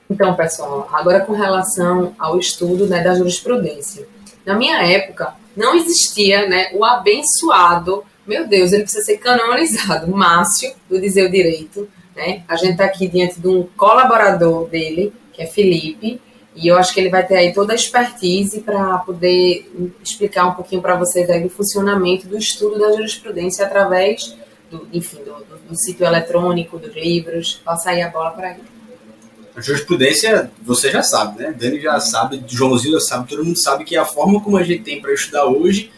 Então, pessoal, agora com relação ao estudo, né, da jurisprudência. Na minha época, não existia, né, o abençoado, meu Deus, ele precisa ser canonizado, Márcio, do Dizer o Direito. Né? A gente está aqui diante de um colaborador dele, que é Felipe, e eu acho que ele vai ter aí toda a expertise para poder explicar um pouquinho para vocês aí do funcionamento do estudo da jurisprudência através do sítio eletrônico, dos livros. Passa aí a bola para ele. A jurisprudência, você já sabe, né? Dani já sabe, Joãozinho já sabe, todo mundo sabe que a forma como a gente tem para estudar hoje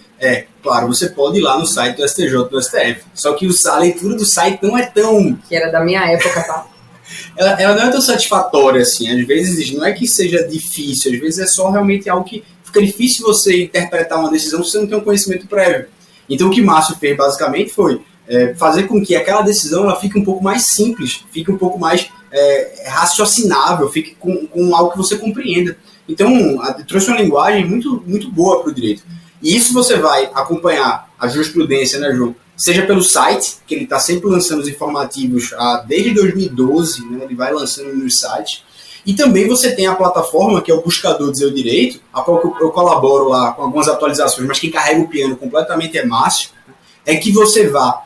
claro, você pode ir lá no site do STJ, do STF. Só que a leitura do site não é tão... Que era da minha época, tá? Ela não é tão satisfatória, assim. Às vezes, não é que seja difícil, às vezes é só realmente algo que fica difícil você interpretar uma decisão se você não tem um conhecimento prévio. Então, o que Márcio fez, basicamente, foi fazer com que aquela decisão ela fique um pouco mais simples, fique um pouco mais raciocinável, fique com algo que você compreenda. Então, trouxe uma linguagem muito, muito boa para o direito. E isso você vai acompanhar a jurisprudência, né, João? Seja pelo site, que ele está sempre lançando os informativos desde 2012, né, ele vai lançando nos sites. E também você tem a plataforma, que é o Buscador Dizer o Direito, a qual eu colaboro lá com algumas atualizações, mas quem carrega o piano completamente é Márcio. É que você vá,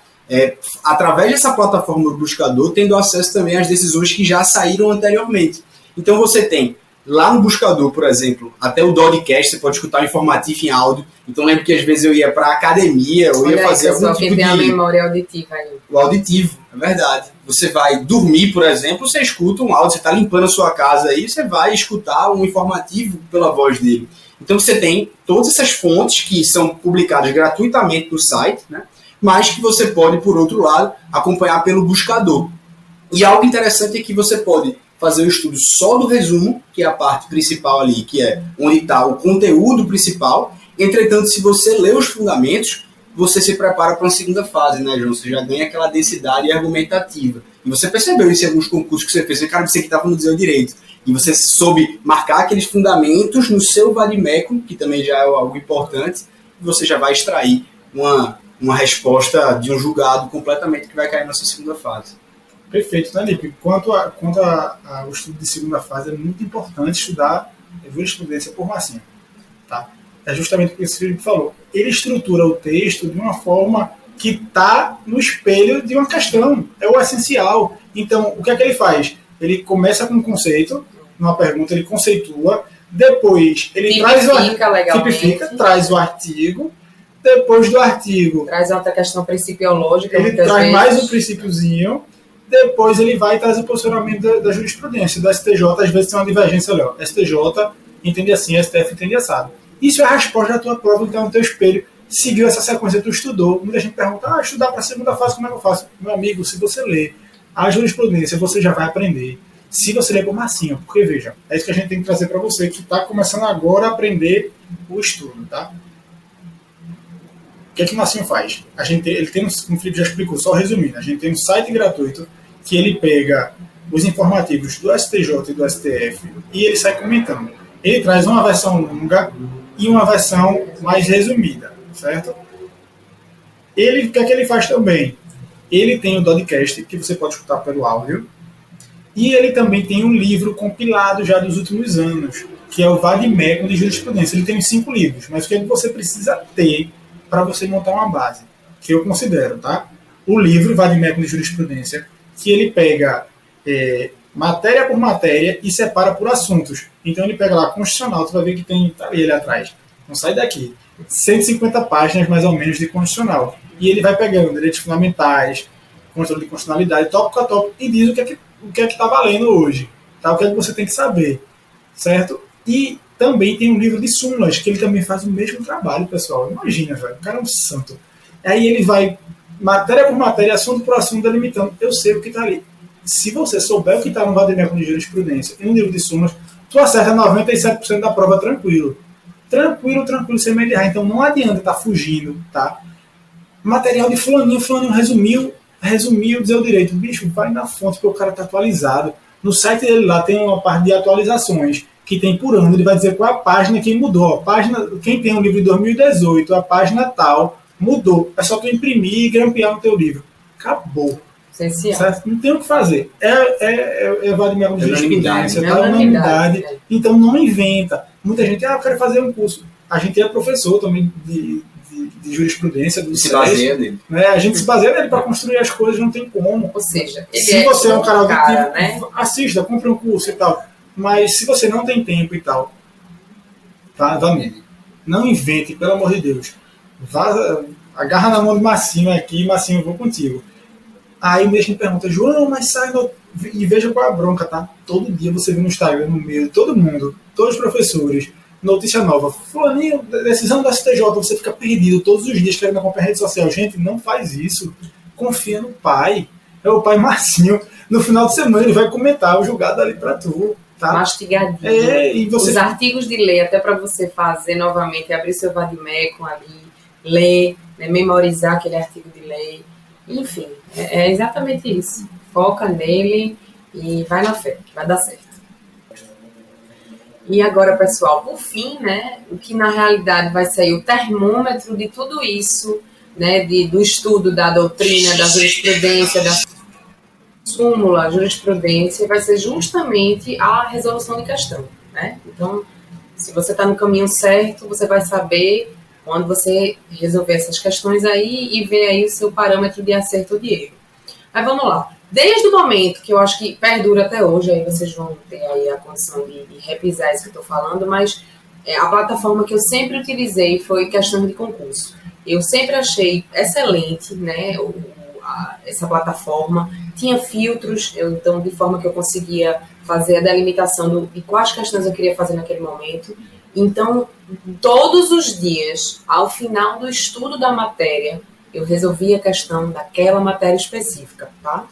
através dessa plataforma do Buscador, tendo acesso também às decisões que já saíram anteriormente. Então você tem lá no Buscador, por exemplo, até o Dodcast, você pode escutar o informativo em áudio. Então lembro que às vezes eu ia para a academia, ou ia fazer algum tipo de... a memória auditiva aí. O auditivo, é verdade. Você vai dormir, por exemplo, você escuta um áudio, você está limpando a sua casa aí, você vai escutar um informativo pela voz dele. Então você tem todas essas fontes que são publicadas gratuitamente no site, né? Mas que você pode, por outro lado, acompanhar pelo Buscador. E algo interessante é que você pode fazer o estudo só do resumo, que é a parte principal ali, que é onde está o conteúdo principal. Entretanto, se você lê os fundamentos, você se prepara para uma segunda fase, né, João? Você já ganha aquela densidade argumentativa. E você percebeu isso em alguns concursos que você fez. Você, cara, você que estava no Dizer o Direito. E você soube marcar aqueles fundamentos no seu vademecum, que também já é algo importante, e você já vai extrair uma resposta de um julgado completamente que vai cair nessa segunda fase. Perfeito, né, Lipe? Quanto ao estudo de segunda fase, é muito importante estudar jurisprudência por Marcinho. Tá? É justamente o que o Felipe falou. Ele estrutura o texto de uma forma que está no espelho de uma questão. É o essencial. Então, o que é que ele faz? Ele começa com um conceito, numa pergunta, ele conceitua, depois ele tipifica, traz o artigo, depois do artigo... Traz outra questão principiológica. Ele traz mais um princípiozinho, depois ele vai trazer o posicionamento da jurisprudência, do STJ, às vezes tem uma divergência, olha, STJ entende assim, STF entende assado. Isso é a resposta da tua prova, então no teu espelho, seguiu essa sequência, tu estudou. Muita gente pergunta, estudar para a segunda fase, como é que eu faço? Meu amigo, se você ler a jurisprudência, você já vai aprender. Se você ler por Marcinho, porque veja, é isso que a gente tem que trazer para você, que está começando agora a aprender o estudo, tá? O que é que o Marcinho faz? Ele tem, como o Felipe já explicou, só resumindo, a gente tem um site gratuito, que ele pega os informativos do STJ e do STF e ele sai comentando. Ele traz uma versão longa e uma versão mais resumida, certo? O que é que ele faz também? Ele tem o podcast, que você pode escutar pelo áudio, e ele também tem um livro compilado já dos últimos anos, que é o Vade-Mecum de Jurisprudência. Ele tem 5 livros, mas o que é que você precisa ter para você montar uma base? Que eu considero, tá? O livro Vade-Mecum de Jurisprudência, que ele pega matéria por matéria e separa por assuntos. Então ele pega lá constitucional, tu vai ver que tem tá ali atrás. Não sai daqui. 150 páginas mais ou menos de constitucional. E ele vai pegando direitos fundamentais, controle de constitucionalidade, tópico a tópico, e diz o que é que está valendo hoje. Tá? O que é que você tem que saber. Certo? E também tem um livro de súmulas, que ele também faz o mesmo trabalho, pessoal. Imagina, velho. O cara é um santo. Aí ele vai, matéria por matéria, assunto por assunto, delimitando. Eu sei o que está ali. Se você souber o que está no Vade-Mecum de Jurisprudência e no livro de súmulas, tu acerta 97% da prova tranquilo. Tranquilo, sem medo de errar. Então não adianta estar fugindo, tá? Material de fulaninho resumiu, dizer o direito. Bicho, vai na fonte que o cara está atualizado. No site dele lá tem uma parte de atualizações que tem por ano. Ele vai dizer qual é a página que mudou. A página, quem tem um livro de 2018, a página tal, mudou. É só tu imprimir e grampear no teu livro. Acabou. Certo? Não tem o que fazer. É Vade-Mecum de Jurisprudência, tá? Unanimidade. Então não inventa. Muita gente, eu quero fazer um curso. A gente é professor também de jurisprudência do se baseia nele. Né? A gente se baseia nele para construir as coisas, não tem como. Ou seja, se você é um cara auditivo, né? Assista, compre um curso e tal. Mas se você não tem tempo e tal, tá? Vá nele. Não invente, pelo amor de Deus. Agarra na mão de Massinho aqui, Massinho, eu vou contigo. Aí mesmo me pergunta, João, mas sai e veja qual é a bronca, tá? Todo dia você vê no Instagram, no meio, todo mundo, todos os professores, notícia nova, fulaninho, decisão do STJ, você fica perdido todos os dias querendo acompanhar a rede social. Gente, não faz isso. Confia no pai. É o pai Marcinho. No final de semana ele vai comentar o julgado ali pra tu. Tá? Mastigadinho. E você... Os artigos de lei, até para você fazer novamente, abrir seu Vade-Mecum ali, ler, né, memorizar aquele artigo de lei. Enfim, é exatamente isso. Foca nele e vai na fé, vai dar certo. E agora, pessoal, por fim, né, o que na realidade vai sair o termômetro de tudo isso, né, do estudo da doutrina, da jurisprudência, da súmula, jurisprudência, vai ser justamente a resolução de questão, né? Então, se você está no caminho certo, você vai saber quando você resolver essas questões aí e ver aí o seu parâmetro de acerto ou de erro. Mas vamos lá. Desde o momento que eu acho que perdura até hoje, aí vocês vão ter aí a condição de repisar isso que eu estou falando, mas a plataforma que eu sempre utilizei foi questão de concurso. Eu sempre achei excelente, né, essa plataforma. Tinha filtros, então de forma que eu conseguia fazer a delimitação de quais questões eu queria fazer naquele momento. Então, todos os dias, ao final do estudo da matéria, eu resolvia a questão daquela matéria específica, tá?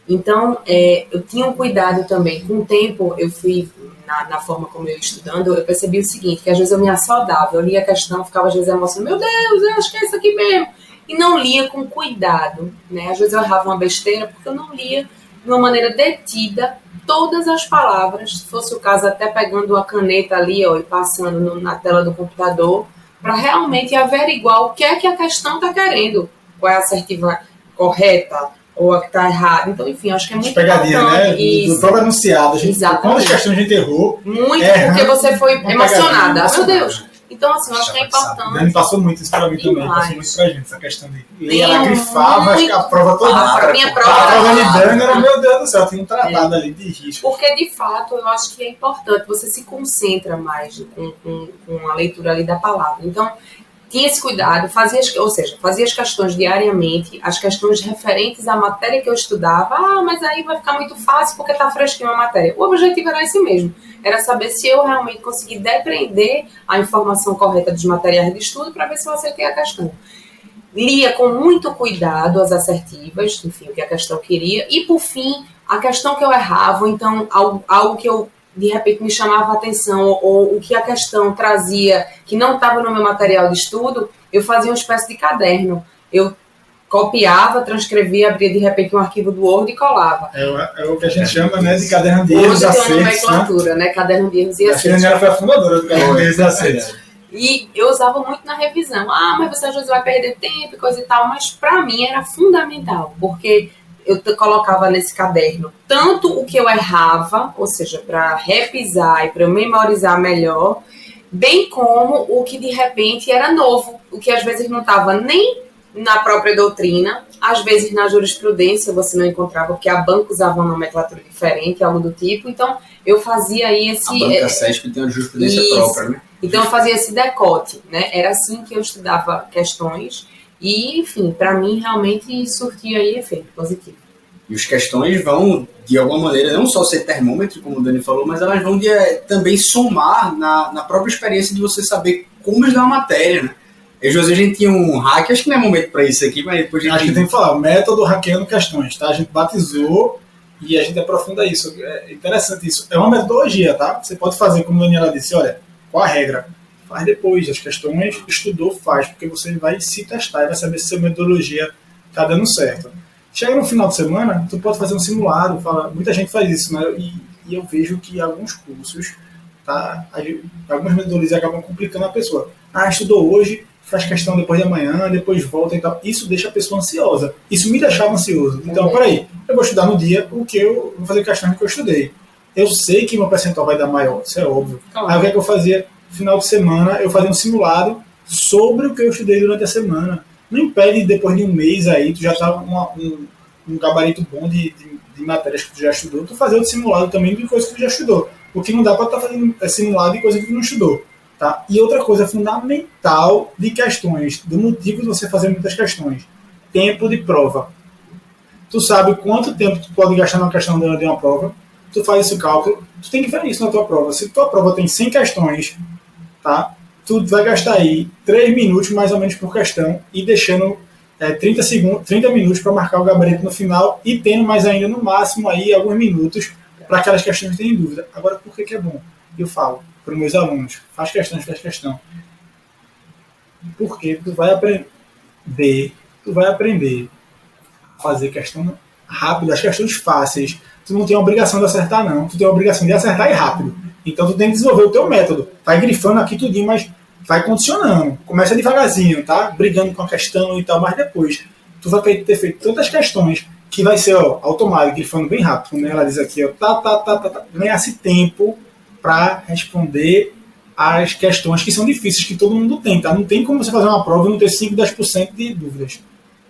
Então, eu tinha um cuidado também. Com o tempo, eu fui, na forma como eu ia estudando, eu percebi o seguinte, que às vezes eu me assaudava, eu lia a questão, ficava às vezes emocionada, meu Deus, eu acho que é isso aqui mesmo. E não lia com cuidado, né? Às vezes eu errava uma besteira, porque eu não lia de uma maneira detida todas as palavras, se fosse o caso até pegando uma caneta ali, ó, e passando na tela do computador, para realmente averiguar o que é que a questão está querendo, qual é a assertiva correta ou a que está errada. Então, enfim, acho que é muito pegadinha, importante. Né? Do próprio anunciado. Quantas questões a gente errou? Muito, porque você foi emocionada. Meu Deus! Então, assim, eu acho que é importante. Dani passou muito isso para mim também. Passou muito pra gente, essa questão de ler, ela grifava, acho que a prova toda. A minha prova de Dani era, meu Deus do céu, tinha um tratado ali de risco. Porque, de fato, eu acho que é importante. Você se concentra mais com a leitura ali da palavra. Então, tinha esse cuidado, fazia as questões diariamente, as questões referentes à matéria que eu estudava. Mas aí vai ficar muito fácil porque está fresquinho a matéria. O objetivo era esse mesmo, era saber se eu realmente consegui depreender a informação correta dos materiais de estudo para ver se eu acertei a questão. Lia com muito cuidado as assertivas, enfim, o que a questão queria, e por fim, a questão que eu errava, então algo que eu de repente me chamava a atenção, ou o que a questão trazia que não estava no meu material de estudo, eu fazia uma espécie de caderno. Eu copiava, transcrevia, abria de repente um arquivo do Word e colava. É o que a gente chama, né, de caderno de erros Hoje e tem uma acertos. nomenclatura, né? Caderno de erros e Acho que a acertos. Daniela foi a fundadora do caderno de erros e acertos. E eu usava muito na revisão. Mas você às vezes vai perder tempo e coisa e tal. Mas para mim era fundamental, porque eu colocava nesse caderno tanto o que eu errava, ou seja, para repisar e para eu memorizar melhor, bem como o que de repente era novo, o que às vezes não estava nem na própria doutrina, às vezes na jurisprudência você não encontrava, porque a banca usava uma nomenclatura diferente, algo do tipo. Então eu fazia aí esse... A banca CESP tem uma jurisprudência própria, né? Então eu fazia esse decote, né? Era assim que eu estudava questões e, enfim, para mim realmente surtia aí efeito positivo. E as questões vão, de alguma maneira, não só ser termômetro, como o Dani falou, mas elas vão também somar na própria experiência de você saber como estudar uma matéria, né? Eu, José, a gente tinha um hack, acho que não é momento para isso aqui, mas depois a gente... Acho que tem que falar, o método hackeando questões, tá? A gente batizou e a gente aprofunda isso. É interessante isso. É uma metodologia, tá? Você pode fazer, como a Daniela disse, olha, qual a regra? Faz depois, as questões, estudou, faz, porque você vai se testar e vai saber se a metodologia está dando certo. Chega no final de semana, tu pode fazer um simulado, muita gente faz isso, né? E eu vejo que alguns cursos, tá? Algumas metodologias acabam complicando a pessoa. Estudou hoje, faz questão depois de amanhã, depois volta e tal. Isso deixa a pessoa ansiosa. Isso me deixava ansioso. Então, peraí, eu vou estudar no dia o que eu vou fazer questão que eu estudei. Eu sei que meu percentual vai dar maior, isso é óbvio. Aí o que é que eu fazia? Final de semana, eu fazia um simulado sobre o que eu estudei durante a semana. Não impede, depois de um mês aí, tu já tá um gabarito bom de matérias que tu já estudou, tu fazer outro simulado também de coisas que tu já estudou. O que não dá para estar fazendo simulado de coisa que tu não estudou. Tá? E outra coisa fundamental de questões, do motivo de você fazer muitas questões, tempo de prova. Tu sabe quanto tempo tu pode gastar numa questão de uma prova, tu faz esse cálculo, tu tem que ver isso na tua prova. Se tua prova tem 100 questões, tá? Tu vai gastar aí 3 minutos mais ou menos por questão e deixando 30 minutos para marcar o gabarito no final e tendo mais ainda no máximo aí alguns minutos para aquelas questões que tem dúvida. Agora, por que é bom? Eu falo para os meus alunos, faz questão. Porque tu vai aprender a fazer questão rápida, as questões fáceis. Tu não tem a obrigação de acertar, não. Tu tem a obrigação de acertar e rápido. Então tu tem que desenvolver o teu método. Vai grifando aqui tudinho, mas vai condicionando. Começa devagarzinho, tá? Brigando com a questão e tal, mas depois tu vai ter feito tantas questões que vai ser automático, grifando bem rápido. Né? Ela diz aqui, ganhar-se tempo para responder as questões que são difíceis, que todo mundo tem, tá? Não tem como você fazer uma prova e não ter 5, 10% de dúvidas.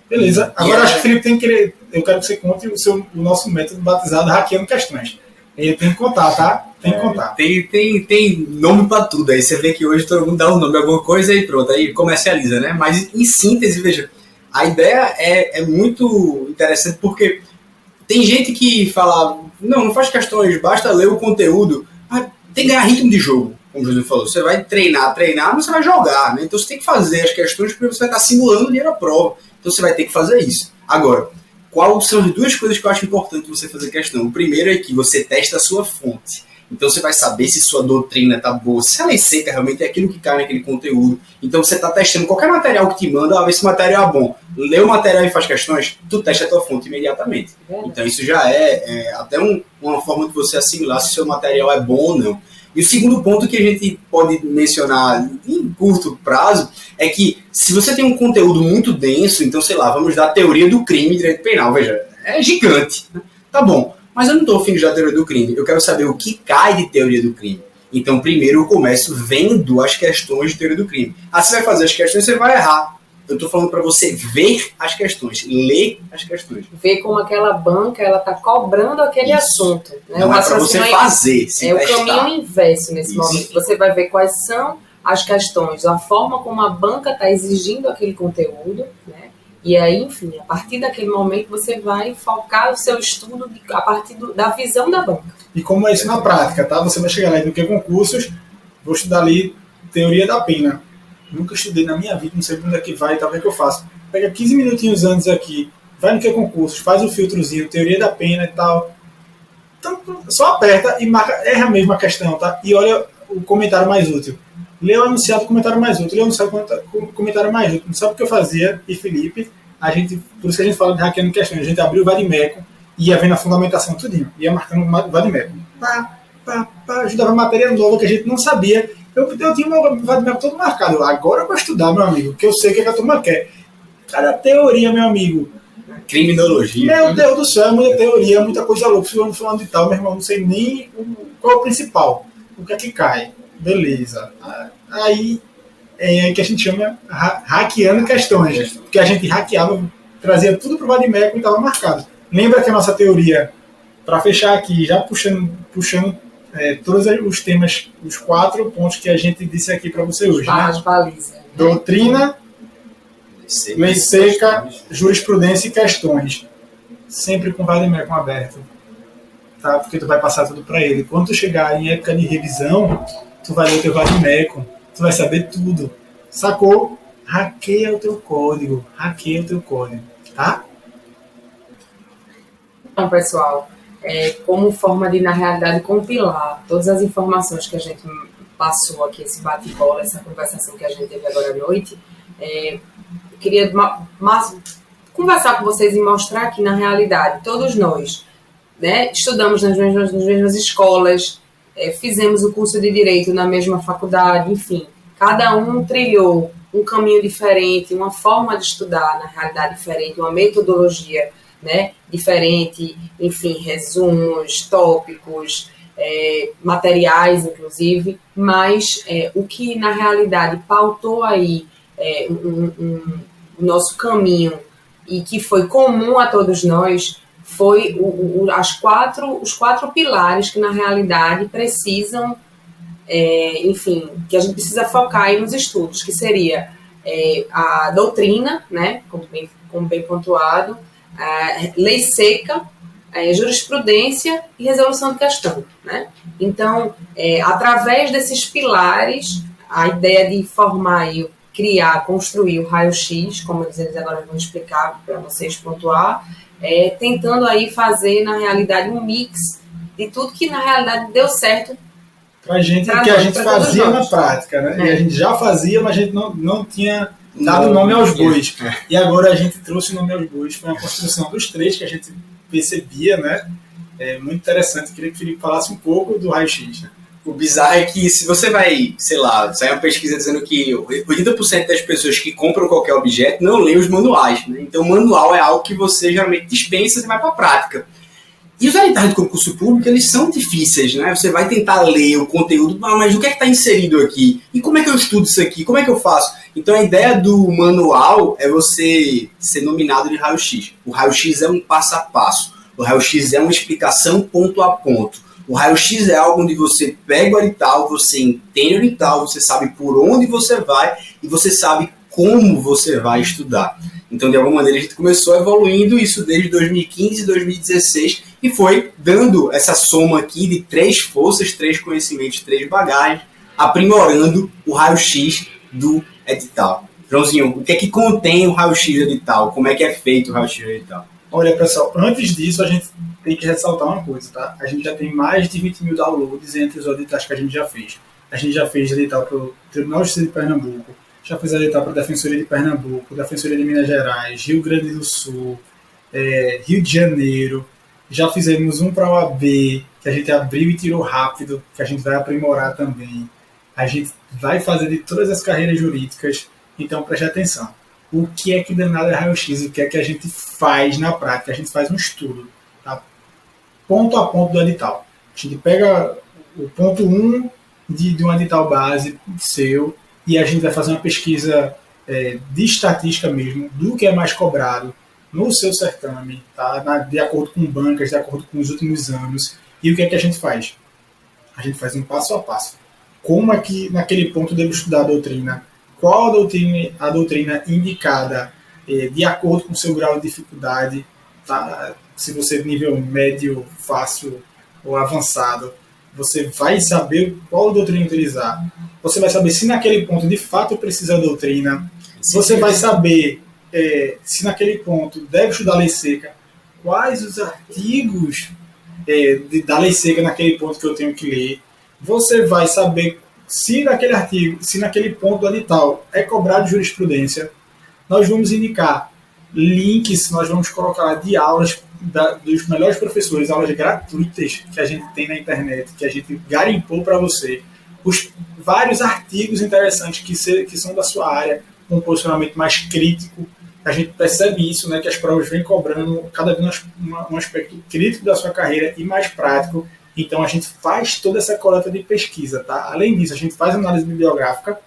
Beleza? Agora acho que o Felipe tem que querer... Eu quero que você conte o nosso método batizado Hackeando Questões. Ele tem que contar, tá? Tem que contar. Tem nome pra tudo. Aí você vê que hoje todo mundo dá um nome a alguma coisa e pronto, aí comercializa, né? Mas em síntese, veja, a ideia é muito interessante porque tem gente que fala, não faz questões, basta ler o conteúdo. Mas tem que ganhar ritmo de jogo, como o José falou. Você vai treinar, mas você vai jogar, né? Então você tem que fazer as questões porque você vai estar simulando o dia da prova. Então você vai ter que fazer isso. Agora, quais são as duas coisas que eu acho importante você fazer questão? O primeiro é que você testa a sua fonte. Então você vai saber se sua doutrina está boa, se ela é seca realmente é aquilo que cai naquele conteúdo. Então você está testando qualquer material que te manda, ver se o material é bom. Lê o material e faz questões, tu testa a tua fonte imediatamente. Então isso já é até uma forma de você assimilar se o seu material é bom ou não. E o segundo ponto que a gente pode mencionar em curto prazo é que se você tem um conteúdo muito denso, então sei lá, vamos dar teoria do crime e direito penal, veja, é gigante, né? Tá bom. Mas eu não estou afim de dar teoria do crime. Eu quero saber o que cai de teoria do crime. Então, primeiro eu começo vendo as questões de teoria do crime. Você vai fazer as questões, você vai errar. Eu estou falando para você ver as questões, ler as questões. Ver como aquela banca ela está cobrando aquele assunto. Né? Não é para você fazer, se é testar. O caminho inverso nesse momento. Você vai ver quais são as questões, a forma como a banca está exigindo aquele conteúdo, né? E aí, enfim, a partir daquele momento você vai focar o seu estudo a partir da visão da banca. E como é isso na prática, tá? Você vai chegar lá no que concursos, vou estudar ali teoria da pena. Nunca estudei na minha vida, não sei onde é que vai, talvez que eu faço. Pega 15 minutinhos antes aqui, vai no que concursos, faz o filtrozinho, teoria da pena e tal. Então, só aperta e marca, erra mesmo a questão, tá? E olha o comentário mais útil. Lê o anunciado, comentário mais útil. Lê o anunciado, comentário mais útil. Não sabe o que eu fazia, e Felipe, por isso que a gente fala de hackeando questões, a gente abriu o Vadimeco e ia vendo a fundamentação tudinho, ia marcando o Vadimeco. Ajudava a matéria nova que a gente não sabia. Eu tinha o meu Vadimeco todo marcado. Agora eu vou estudar, meu amigo, que eu sei o que a turma quer. Cara, teoria, meu amigo. Criminologia. Meu Deus do céu, muita teoria, muita coisa louca. Falando de tal, meu irmão, não sei nem qual é o principal. O que é que cai? Beleza. Aí é aí que a gente chama hackeando questões. Porque a gente hackeava, trazia tudo para o Vadimeco e estava marcado. Lembra que a nossa teoria, para fechar aqui, já puxando todos os temas, os 4 pontos que a gente disse aqui para você hoje. As balizas. Doutrina, lei seca, jurisprudência e questões. Sempre com o Vadimeco aberto. Tá? Porque tu vai passar tudo para ele. Quando tu chegar em época de revisão, tu vai ler o teu Vadimeco, tu vai saber tudo. Sacou? Hackeia o teu código. Tá? Então, pessoal, como forma de, na realidade, compilar todas as informações que a gente passou aqui, esse bate-bola, essa conversação que a gente teve agora à noite, eu queria conversar com vocês e mostrar que, na realidade, todos nós, né, estudamos nas mesmas escolas, fizemos o curso de Direito na mesma faculdade, enfim, cada um trilhou um caminho diferente, uma forma de estudar, na realidade, diferente, uma metodologia, né, diferente, enfim, resumos, tópicos, materiais, inclusive, mas o que, na realidade, pautou aí o nosso caminho e que foi comum a todos nós foi os 4 pilares que, na realidade, precisam, enfim, que a gente precisa focar aí nos estudos, que seria a doutrina, né, como bem pontuado, lei seca, jurisprudência e resolução de questão, né? Então, através desses pilares, a ideia de formar e criar, construir o raio-x, como eles agora vão explicar para vocês pontuar, tentando aí fazer, na realidade, um mix de tudo que, na realidade, deu certo pra gente, que a gente fazia na prática, né? E a gente já fazia, mas a gente não tinha dado nome aos bois. E agora a gente trouxe o nome aos bois, foi uma construção dos 3 que a gente percebia, né? Muito interessante. Queria que o Felipe falasse um pouco do raio-x, né? O bizarro é que se você vai, sei lá, sai uma pesquisa dizendo que 80% das pessoas que compram qualquer objeto não leem os manuais, né? Então o manual é algo que você geralmente dispensa e vai para a prática. E os editais de concurso público, eles são difíceis, né? Você vai tentar ler o conteúdo, mas o que é que está inserido aqui? E como é que eu estudo isso aqui? Como é que eu faço? Então a ideia do manual é você ser nominado de raio-x. O raio-x é um passo a passo. O raio-x é uma explicação ponto a ponto. O raio-x é algo onde você pega o edital, você entende o edital, você sabe por onde você vai e você sabe como você vai estudar. Então, de alguma maneira, a gente começou evoluindo isso desde 2015 e 2016 e foi dando essa soma aqui de 3 forças, 3 conhecimentos, 3 bagagens, aprimorando o raio-x do edital. Joãozinho, o que é que contém o raio-x do edital? Como é que é feito o raio-x do edital? Olha, pessoal, antes disso, a gente tem que ressaltar uma coisa, tá? A gente já tem mais de 20 mil downloads entre os editais que a gente já fez. A gente já fez edital para o Tribunal de Justiça de Pernambuco, já fez edital para a Defensoria de Pernambuco, Defensoria de Minas Gerais, Rio Grande do Sul, Rio de Janeiro. Já fizemos um para a OAB, que a gente abriu e tirou rápido, que a gente vai aprimorar também. A gente vai fazer de todas as carreiras jurídicas, então preste atenção. O que é que danado é raio-x? O que é que a gente faz na prática? A gente faz um estudo, tá? Ponto a ponto do edital. A gente pega o ponto 1 de um edital base seu e a gente vai fazer uma pesquisa de estatística mesmo, do que é mais cobrado no seu certame, tá? De acordo com bancas, de acordo com os últimos anos. E o que é que a gente faz? A gente faz um passo a passo. Como é que naquele ponto devo estudar a doutrina? Qual a doutrina indicada de acordo com o seu grau de dificuldade, tá? Se você é nível médio, fácil ou avançado, você vai saber qual doutrina utilizar. Você vai saber se naquele ponto de fato precisa da doutrina. Você vai saber se naquele ponto deve estudar a lei seca, quais os artigos da lei seca naquele ponto que eu tenho que ler. Você vai saber se naquele artigo, se naquele ponto do edital é cobrado jurisprudência. Nós vamos indicar links nós vamos colocar lá de aulas dos melhores professores, aulas gratuitas que a gente tem na internet, que a gente garimpou para você. Os vários artigos interessantes que são da sua área, com um posicionamento mais crítico. A gente percebe isso, né, que as provas vêm cobrando cada vez um aspecto crítico da sua carreira e mais prático. Então, a gente faz toda essa coleta de pesquisa. Tá? Além disso, a gente faz análise bibliográfica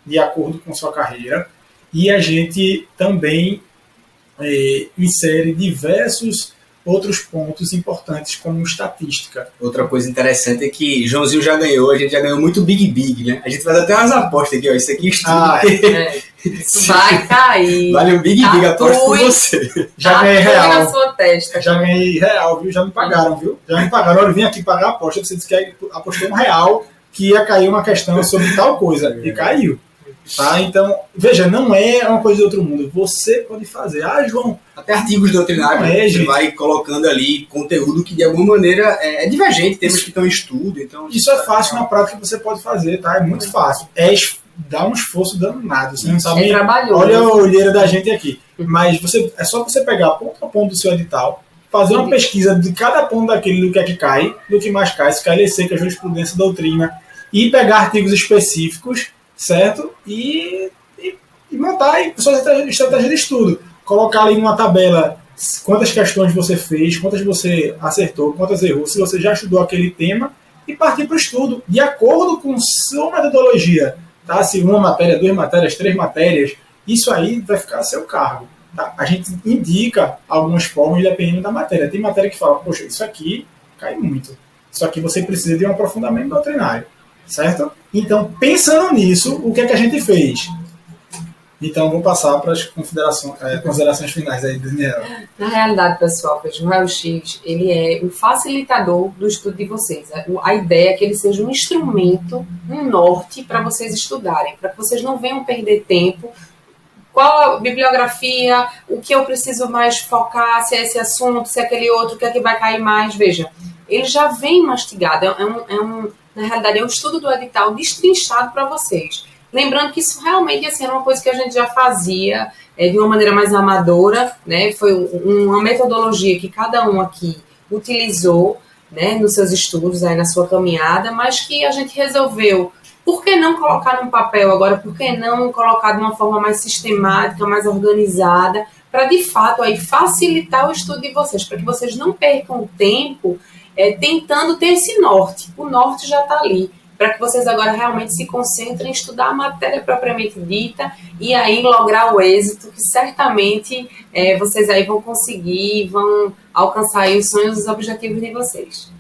de acordo com sua carreira e a gente também insere diversos outros pontos importantes, como estatística. Outra coisa interessante é que Joãozinho já ganhou, a gente já ganhou muito Big, né? A gente faz até umas apostas aqui, ó. Isso aqui vai cair. Vale um Big, aposto por você. Já ganhei real. Na sua testa. Já ganhei real, viu? Já me pagaram, viu? Já me pagaram. Olha, eu vim aqui pagar a aposta. Você disse que apostou R$1 que ia cair uma questão sobre tal coisa. E caiu. Tá? Então, veja, não é uma coisa de outro mundo. Você pode fazer. João... Até artigos doutrinários, você vai colocando ali conteúdo que de alguma maneira é divergente, temas que estão em estudo. Então, isso é fácil na prática que você pode fazer, tá? É muito fácil. Dá um esforço danado. Você não sabe. Olha a olheira da gente aqui. Mas é só você pegar ponto a ponto do seu edital, fazer uma pesquisa de cada ponto daquele do que é que cai, do que mais cai, se cai lei seca, jurisprudência, doutrina, e pegar artigos específicos, certo? E montar aí sua estratégia de estudo. Colocar ali numa tabela quantas questões você fez, quantas você acertou, quantas errou, se você já estudou aquele tema, e partir para o estudo, de acordo com sua metodologia. Tá? Se uma matéria, 2 matérias, 3 matérias, isso aí vai ficar a seu cargo. Tá? A gente indica algumas formas dependendo da matéria. Tem matéria que fala, poxa, isso aqui cai muito. Isso aqui você precisa de um aprofundamento doutrinário. Certo? Então, pensando nisso, o que é que a gente fez? Então, vou passar para as considerações finais aí, Daniela. Na realidade, pessoal, o raio-x ele é um facilitador do estudo de vocês. A ideia é que ele seja um instrumento, um norte para vocês estudarem, para que vocês não venham perder tempo. Qual a bibliografia, o que eu preciso mais focar, se é esse assunto, se é aquele outro, o que é que vai cair mais. Veja, ele já vem mastigado, na realidade é um estudo do edital destrinchado para vocês. Lembrando que isso realmente assim, era uma coisa que a gente já fazia de uma maneira mais amadora, né? Foi uma metodologia que cada um aqui utilizou, né, nos seus estudos, aí na sua caminhada, mas que a gente resolveu, por que não colocar num papel agora, por que não colocar de uma forma mais sistemática, mais organizada, para de fato aí facilitar o estudo de vocês, para que vocês não percam tempo tentando ter esse norte. O norte já está ali, para que vocês agora realmente se concentrem em estudar a matéria propriamente dita e aí lograr o êxito que certamente vocês aí vão conseguir, vão alcançar aí os sonhos e os objetivos de vocês.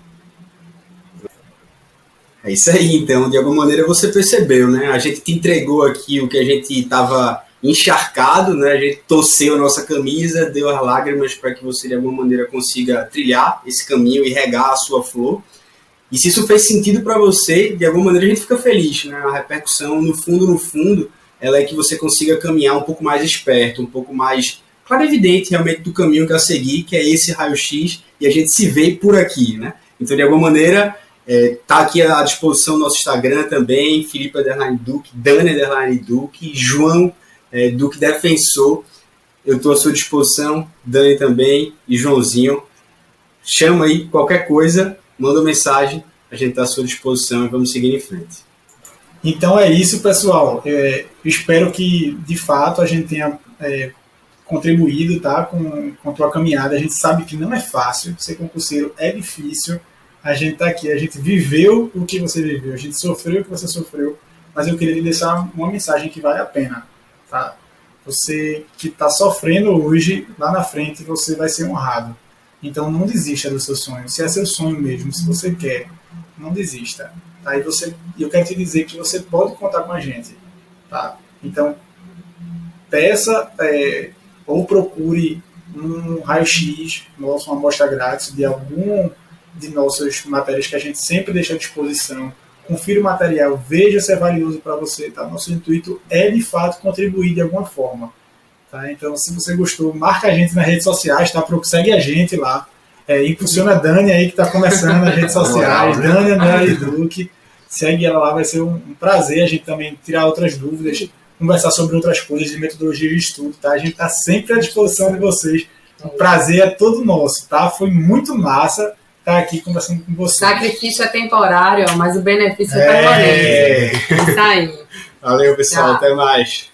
É isso aí, então, de alguma maneira você percebeu, né? A gente te entregou aqui o que a gente estava encharcado, né? A gente torceu a nossa camisa, deu as lágrimas para que você de alguma maneira consiga trilhar esse caminho e regar a sua flor. E se isso fez sentido para você, de alguma maneira a gente fica feliz, né? A repercussão, no fundo, ela é que você consiga caminhar um pouco mais esperto, um pouco mais claro e evidente realmente do caminho que a seguir, que é esse raio-x, e a gente se vê por aqui, né? Então, de alguma maneira, tá aqui à disposição do nosso Instagram também, Felipe _Duque, Dani _Duque, João Duque Defensor. Eu estou à sua disposição, Dani também e Joãozinho. Chama aí qualquer coisa, manda uma mensagem, a gente está à sua disposição e vamos seguir em frente. Então é isso, pessoal. Espero que, de fato, a gente tenha contribuído, tá, com a tua caminhada. A gente sabe que não é fácil, ser concurseiro é difícil. A gente está aqui, a gente viveu o que você viveu, a gente sofreu o que você sofreu, mas eu queria lhe deixar uma mensagem que vale a pena. Tá? Você que está sofrendo hoje, lá na frente você vai ser honrado. Então não desista do seu sonho. Se é seu sonho mesmo, se você quer, não desista. Tá? Eu quero te dizer que você pode contar com a gente. Tá? Então peça ou procure um raio-x, uma amostra grátis de algum de nossas matérias que a gente sempre deixa à disposição. Confira o material, veja se é valioso para você. Tá? Nosso intuito é, de fato, contribuir de alguma forma. Tá? Então, se você gostou, marca a gente nas redes sociais, tá? Segue a gente lá. Impulsiona a Dani aí, que está começando nas redes sociais. Dani Duque. Segue ela lá, vai ser um prazer a gente também tirar outras dúvidas. conversar sobre outras coisas de metodologia de estudo, tá? A gente está sempre à disposição de vocês. O prazer é todo nosso, tá? Foi muito massa estar aqui conversando com vocês. Sacrifício é temporário, mas o benefício é permanente. Isso aí. Valeu, pessoal. Até mais.